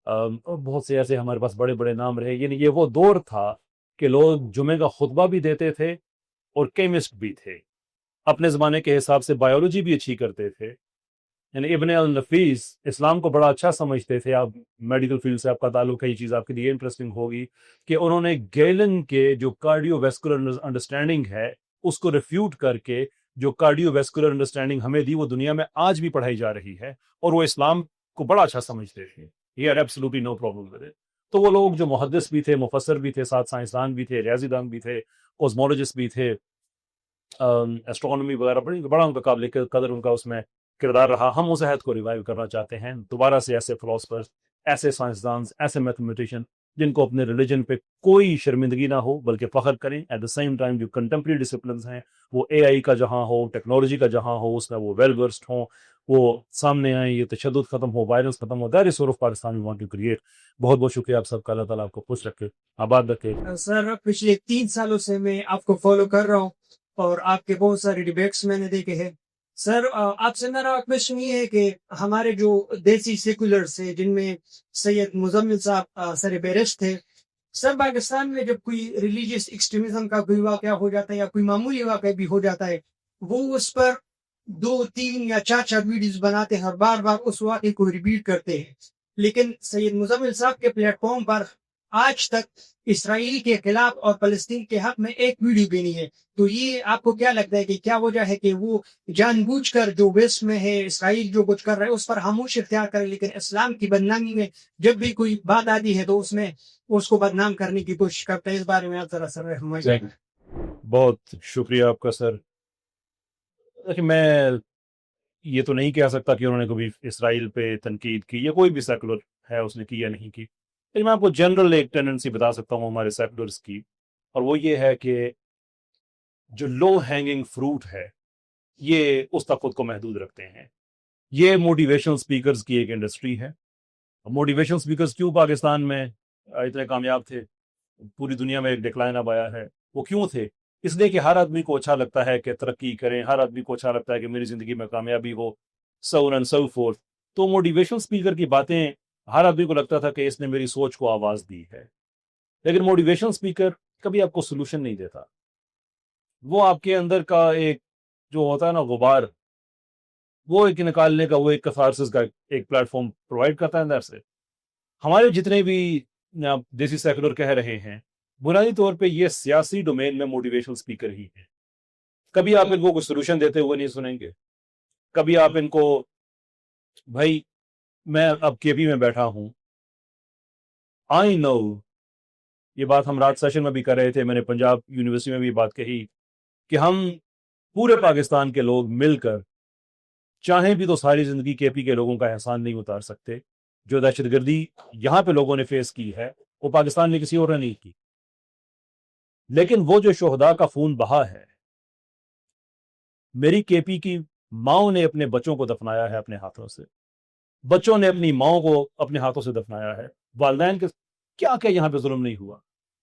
اور بہت سے ایسے ہمارے پاس بڑے بڑے نام رہے. یعنی یہ وہ دور تھا کہ لوگ جمعے کا خطبہ بھی دیتے تھے اور کیمسٹ بھی تھے، اپنے زمانے کے حساب سے بایولوجی بھی اچھی کرتے تھے. یعنی ابن النفیس اسلام کو بڑا اچھا سمجھتے تھے. آپ میڈیکل فیلڈ سے آپ کا تعلق ہے، یہ چیز آپ کے لیے انٹرسٹنگ ہوگی کہ انہوں نے گیلن کے جو کارڈیو ویسکولر انڈرسٹینڈنگ ہے اس کو ریفیوٹ کر کے جو کارڈیو ویسکولر انڈرسٹینڈنگ ہمیں دی، وہ دنیا میں آج بھی پڑھائی جا رہی ہے، اور وہ اسلام کو بڑا اچھا سمجھتے تھے. He had absolutely no problem with it. تو وہ لوگ جو محدث بھی تھے، مفسر بھی تھے، ساتھ سائنسدان بھی تھے، ریاضی دان بھی تھے، کوزمولوجسٹ بھی تھے، ایسٹرونومی وغیرہ، بڑا ان کا قابل قدر ان کا اس میں کردار رہا. ہم اس عہد کو ریوائیو کرنا چاہتے ہیں دوبارہ سے. ایسے فلاسفرز، ایسے سائنسدان، ایسے میتھمیٹیشین جن کو اپنے ریلیجن پہ کوئی شرمندگی نہ ہو بلکہ فخر کریں. ایٹ دا سیم ٹائم جو کنٹمپریری ڈسپلنز ہیں، وہ اے آئی کا جہاں ہو، ٹیکنالوجی کا جہاں ہو، اس میں وہ ویل ورسڈ ہوں، وہ سامنے آئیں، یہ تشدد ختم ہو، وائلنس ختم ہو. That is source of Pakistan we want to create. بہت بہت شکریہ آپ سب کا. اللہ تعالیٰ آپ کو خوش رکھے، آباد رکھے. سر پچھلے 3 سالوں سے میں آپ کو فالو کر رہا ہوں اور آپ کے بہت سارے ڈیبیٹس میں نے دیکھے ہیں. سر آپ سے میرا کوشچن یہ ہے کہ ہمارے جو دیسی سیکولرز ہیں، جن میں سید مزمل صاحب سر بیرسٹ تھے، سر پاکستان میں جب کوئی ریلیجیس ایکسٹریمزم کا کوئی واقعہ ہو جاتا ہے یا کوئی معمولی واقعہ بھی ہو جاتا ہے، وہ اس پر 2 3 یا 4 ویڈیوز بناتے ہیں اور بار بار اس واقعے کو ریپیٹ کرتے ہیں. لیکن سید مزمل صاحب کے پلیٹ فارم پر آج تک اسرائیل کے خلاف اور فلسطین کے حق میں ایک ویڈیو بھی نہیں ہے. تو یہ آپ کو کیا لگتا ہے کہ کیا وجہ ہے کہ وہ جان بوجھ کر جو ویسٹ میں ہے، اسرائیل جو کچھ کر رہا ہے اس پر خاموش اختیار کرے، لیکن اسلام کی بدنامی میں جب بھی کوئی بات آتی ہے تو اس میں اس کو بدنام کرنے کی کوشش کرتے ہیں؟ اس بارے میں آپ ذرا سر رہنمائی. بہت شکریہ آپ کا سر. دیکھیں، میں یہ تو نہیں کہہ سکتا کہ انہوں نے کبھی اسرائیل پہ تنقید کی یا کوئی بھی سیکولر ہے اس نے کی یا نہیں کی، لیکن میں آپ کو جنرل ایک ٹینڈنسی بتا سکتا ہوں ہمارے سیکولرز کی، اور وہ یہ ہے کہ جو لو ہینگنگ فروٹ ہے یہ اس تک خود کو محدود رکھتے ہیں. یہ موٹیویشنل سپیکرز کی ایک انڈسٹری ہے. موٹیویشنل سپیکرز کیوں پاکستان میں اتنے کامیاب تھے، پوری دنیا میں ایک ڈکلائن اب آیا ہے؟ وہ کیوں تھے؟ اس لیے کہ ہر آدمی کو اچھا لگتا ہے کہ ترقی کریں، ہر آدمی کو اچھا لگتا ہے کہ میری زندگی میں کامیابی ہو، so on and so forth. تو موٹیویشنل سپیکر کی باتیں ہر آدمی کو لگتا تھا کہ اس نے میری سوچ کو آواز دی ہے. لیکن موٹیویشنل سپیکر کبھی آپ کو سولوشن نہیں دیتا. وہ آپ کے اندر کا ایک جو ہوتا ہے نا غبار، وہ ایک نکالنے کا، وہ ایک کتھارسس کا ایک پلیٹ فارم پرووائڈ کرتا ہے اندر سے. ہمارے جتنے بھی دیسی سیکولر کہہ رہے ہیں، بنیادی طور پہ یہ سیاسی ڈومین میں موٹیویشنل سپیکر ہی ہیں. کبھی آپ ان کو کوئی سولوشن دیتے ہوئے نہیں سنیں گے. کبھی آپ ان کو، بھائی میں اب کے پی میں بیٹھا ہوں، آئی نو، یہ بات ہم رات سیشن میں بھی کر رہے تھے، میں نے پنجاب یونیورسٹی میں بھی بات کہی کہ ہم پورے پاکستان کے لوگ مل کر چاہیں بھی تو ساری زندگی کے پی کے لوگوں کا احسان نہیں اتار سکتے. جو دہشت گردی یہاں پہ لوگوں نے فیس کی ہے وہ پاکستان نے کسی اور نے نہیں کی. لیکن وہ جو شہداء کا خون بہا ہے، میری کے پی کی ماؤں نے اپنے بچوں کو دفنایا ہے اپنے ہاتھوں سے، بچوں نے اپنی ماؤں کو اپنے ہاتھوں سے دفنایا ہے، والدین کے کیا کیا یہاں پہ ظلم نہیں ہوا.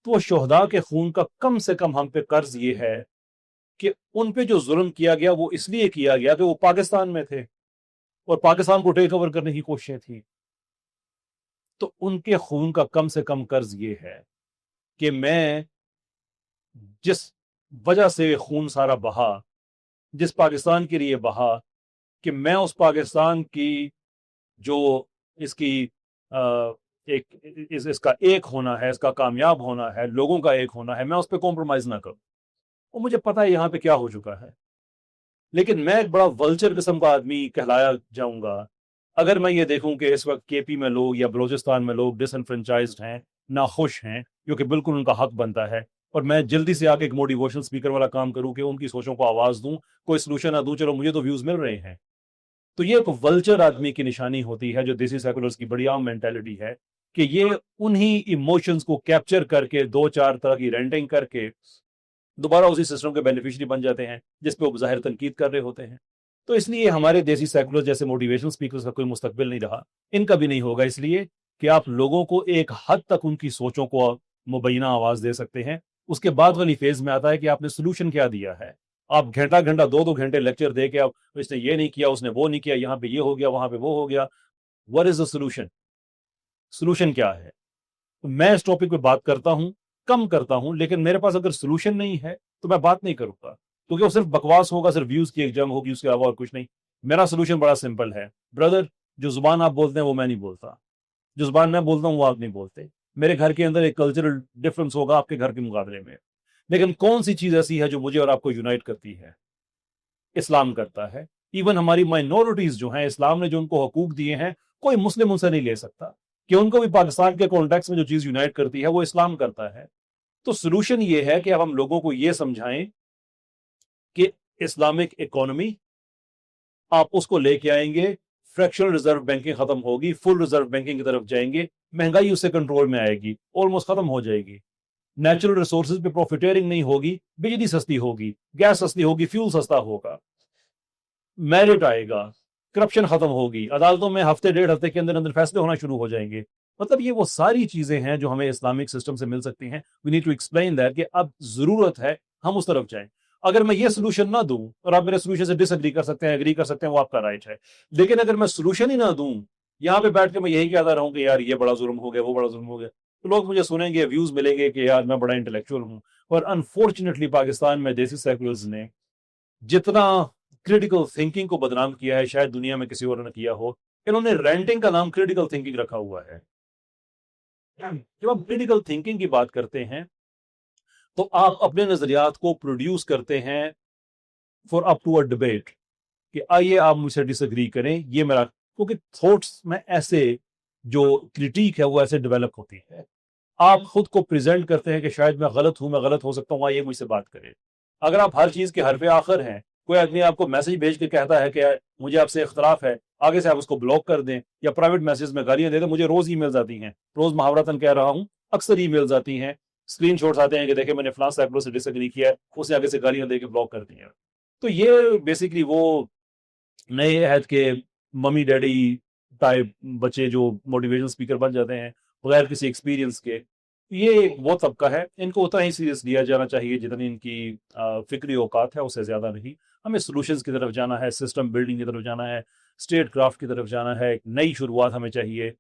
تو وہ شہداء کے خون کا کم سے کم ہم پہ قرض یہ ہے کہ ان پہ جو ظلم کیا گیا وہ اس لیے کیا گیا کہ وہ پاکستان میں تھے اور پاکستان کو ٹیک اوور کرنے کی کوششیں تھیں. تو ان کے خون کا کم سے کم قرض یہ ہے کہ میں جس وجہ سے خون سارا بہا، جس پاکستان کے لیے بہا، کہ میں اس پاکستان کی جو اس کی اس کا ایک ہونا ہے، اس کا کامیاب ہونا ہے، لوگوں کا ایک ہونا ہے، میں اس پہ کمپرومائز نہ کروں. اور مجھے پتہ ہے یہاں پہ کیا ہو چکا ہے، لیکن میں ایک بڑا ولچر قسم کا آدمی کہلایا جاؤں گا اگر میں یہ دیکھوں کہ اس وقت کے پی میں لوگ یا بلوچستان میں لوگ ڈس انفرنچائزڈ ہیں، ناخوش ہیں، جو کہ بالکل ان کا حق بنتا ہے، اور میں جلدی سے آ کے ایک موٹیویشنل اسپیکر والا کام کروں کہ ان کی سوچوں کو آواز دوں، کوئی سلوشن نہ دوں، چلو مجھے تو ویوز مل رہے ہیں. تو یہ ایک ولچر آدمی کی نشانی ہوتی ہے جو دیسی سیکولرز کی بڑی عام مینٹیلٹی ہے کہ یہ انہی ایموشنز کو کیپچر کر کے دو چار طرح کی رینٹنگ کر کے دوبارہ اسی سسٹم کے بینیفیشری بن جاتے ہیں جس پہ وہ ظاہر تنقید کر رہے ہوتے ہیں. تو اس لیے ہمارے دیسی سیکولر جیسے موٹیویشنل اسپیکرز کا کوئی مستقبل نہیں رہا، ان کا بھی نہیں ہوگا، اس لیے کہ آپ لوگوں کو ایک حد تک ان کی سوچوں کو مبینہ آواز دے سکتے ہیں. اس کے بعد والی فیز میں آتا ہے کہ آپ نے سولوشن کیا دیا ہے. آپ گھنٹہ گھنٹہ دو گھنٹے لیکچر دے کے اب اس نے یہ نہیں کیا، اس نے وہ نہیں کیا، یہاں پہ یہ ہو گیا، وہاں پہ وہ ہو گیا. what is the solution؟ Solution کیا ہے؟ میں اس ٹاپک پہ بات کرتا ہوں، کم کرتا ہوں، لیکن میرے پاس اگر سولوشن نہیں ہے تو میں بات نہیں کروں گا، کیونکہ وہ صرف بکواس ہوگا، صرف ویوز کی ایک جنگ ہوگی، اس کے علاوہ اور کچھ نہیں. میرا سولوشن بڑا سمپل ہے بردر. جو زبان آپ بولتے ہیں وہ میں نہیں بولتا، جو زبان میں بولتا ہوں وہ آپ نہیں بولتے. میرے گھر کے اندر ایک کلچرل ڈفرنس ہوگا آپ کے گھر کے مقابلے میں، لیکن کون سی چیز ایسی ہے جو مجھے اور آپ کو یونائٹ کرتی ہے؟ اسلام کرتا ہے. ایون ہماری مائنورٹیز جو ہیں، اسلام نے جو ان کو حقوق دیے ہیں، کوئی مسلم ان سے نہیں لے سکتا، کہ ان کو بھی پاکستان کے کانٹیکس میں جو چیز یونائٹ کرتی ہے وہ اسلام کرتا ہے. تو سولوشن یہ ہے کہ اب ہم لوگوں کو یہ سمجھائیں کہ اسلامک اکانومی آپ اس کو لے کے آئیں گے، فریکشنل ریزرو بینکنگ ختم ہوگی، فل ریزرو بینکنگ کی طرف جائیں گے، مہنگائی اس سے کنٹرول میں آئے گی، آلموسٹ ختم ہو جائے گی. نیچرل ریسورسز پہ پروفیٹیرنگ نہیں ہوگی، بجلی سستی ہوگی، گیس سستی ہوگی، فیول سستا ہوگا، میرٹ آئے گا، کرپشن ختم ہوگی، عدالتوں میں ہفتے ڈیڑھ ہفتے کے اندر اندر فیصلے ہونا شروع ہو جائیں گے. مطلب یہ وہ ساری چیزیں ہیں جو ہمیں اسلامک سسٹم سے مل سکتی ہیں. We need to explain that کہ اب ضرورت ہے ہم اس طرف جائیں. اگر میں یہ سولوشن نہ دوں، اور آپ میرے سولوشن سے ڈس ایگری کر سکتے ہیں، ایگری کر سکتے ہیں، وہ آپ کا رائٹ ہے، لیکن اگر میں سولوشن ہی نہ دوں، یہاں پہ بیٹھ کے میں یہی کہتا رہوں کہ یار یہ بڑا ظلم ہو گیا، وہ بڑا ظلم ہو گیا، تو لوگ مجھے سنیں گے، ویوز ملیں گے کہ یار میں بڑا انٹلیکچوئل ہوں. اور انفارچونیٹلی پاکستان میں دیسی سیکولرز نے جتنا کریٹیکل تھنکنگ کو بدنام کیا ہے شاید دنیا میں کسی اور نے کیا ہو. انہوں نے رینٹنگ کا نام کریٹیکل تھنکنگ رکھا ہوا ہے. جب آپ کریٹیکل تھنکنگ کی بات کرتے ہیں تو آپ اپنے نظریات کو پروڈیوس کرتے ہیں for up to a debate, کہ آئیے آپ مجھ سے ڈس ایگری کریں، یہ میرا، کیونکہ تھاٹس میں ایسے جو کرٹیک ہے وہ ایسے ڈیولپ ہوتی ہے. آپ خود کو پریزنٹ کرتے ہیں کہ شاید میں غلط ہوں، میں غلط ہو سکتا ہوں، آئیے مجھ سے بات کریں. اگر آپ ہر چیز کے حرف آخر ہیں، کوئی آدمی آپ کو میسج بھیج کے کہتا ہے کہ مجھے آپ سے اختلاف ہے، آگے سے آپ اس کو بلاک کر دیں یا پرائیویٹ میسج میں گالیاں دے دیں. مجھے روز ای میلز آتی ہیں، روز محاورتاً کہہ رہا ہوں، اکثر ای میلز آتی ہیں، اسکرین شاٹس آتے ہیں کہ دیکھیں میں نے فلاں سیکولر سے ڈس ایگری کیا ہے، اسے آگے سے گالیاں دے کے بلاک کر دی ہیں. تو یہ بیسیکلی وہ نئے عہد کے ممی ڈیڈی ٹائپ بچے جو موٹیویشن اسپیکر بن جاتے ہیں بغیر کسی ایکسپیرینس کے، یہ وہ طبقہ ہے. ان کو اتنا ہی سیریس لیا جانا چاہیے جتنی ان کی فکری اوقات ہے، اس سے زیادہ نہیں. ہمیں سولوشنز کی طرف جانا ہے، سسٹم بلڈنگ کی طرف جانا ہے، اسٹیٹ کرافٹ کی طرف جانا ہے، ایک نئی شروعات ہمیں چاہیے.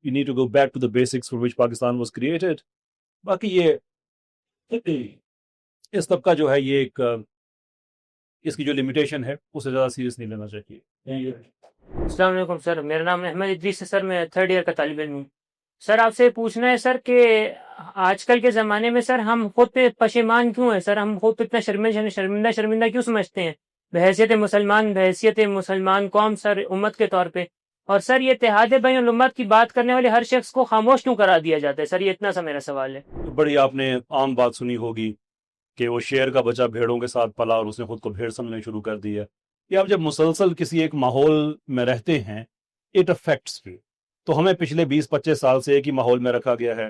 You need to go back to the basics for which Pakistan was created. باقی یہ اس طبقہ جو ہے یہ ایک اس کی جو لمیٹیشن ہے اسے زیادہ سیریس نہیں لینا چاہیے. السلام علیکم سر، میرا نام احمد ادریس ہے سر، میں 3rd ایئر کا طالب علم ہوں. سر آپ سے پوچھنا ہے سر کہ آج کل کے زمانے میں سر ہم خود پہ پشیمان کیوں ہیں سر؟ ہم خود اتنا شرمندہ کیوں سمجھتے ہیں بحیثیت مسلمان قوم سر، امت کے طور پہ؟ اور سر یہ اتحاد بین الامت کی بات کرنے والے ہر شخص کو خاموش کیوں کرا دیا جاتا ہے سر؟ یہ اتنا سا میرا سوال ہے. بڑی آپ نے عام بات سنی ہوگی کہ وہ شیر کا بچہ بھیڑوں کے ساتھ پلا اور اس نے خود کو بھیڑ سمجھنا شروع کر دیا. کہ آپ جب مسلسل کسی ایک ماحول میں رہتے ہیں، اٹ افیکٹس یو. تو ہمیں پچھلے 20-25 سال سے ایک ہی ماحول میں رکھا گیا ہے،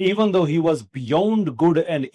even though he was beyond good and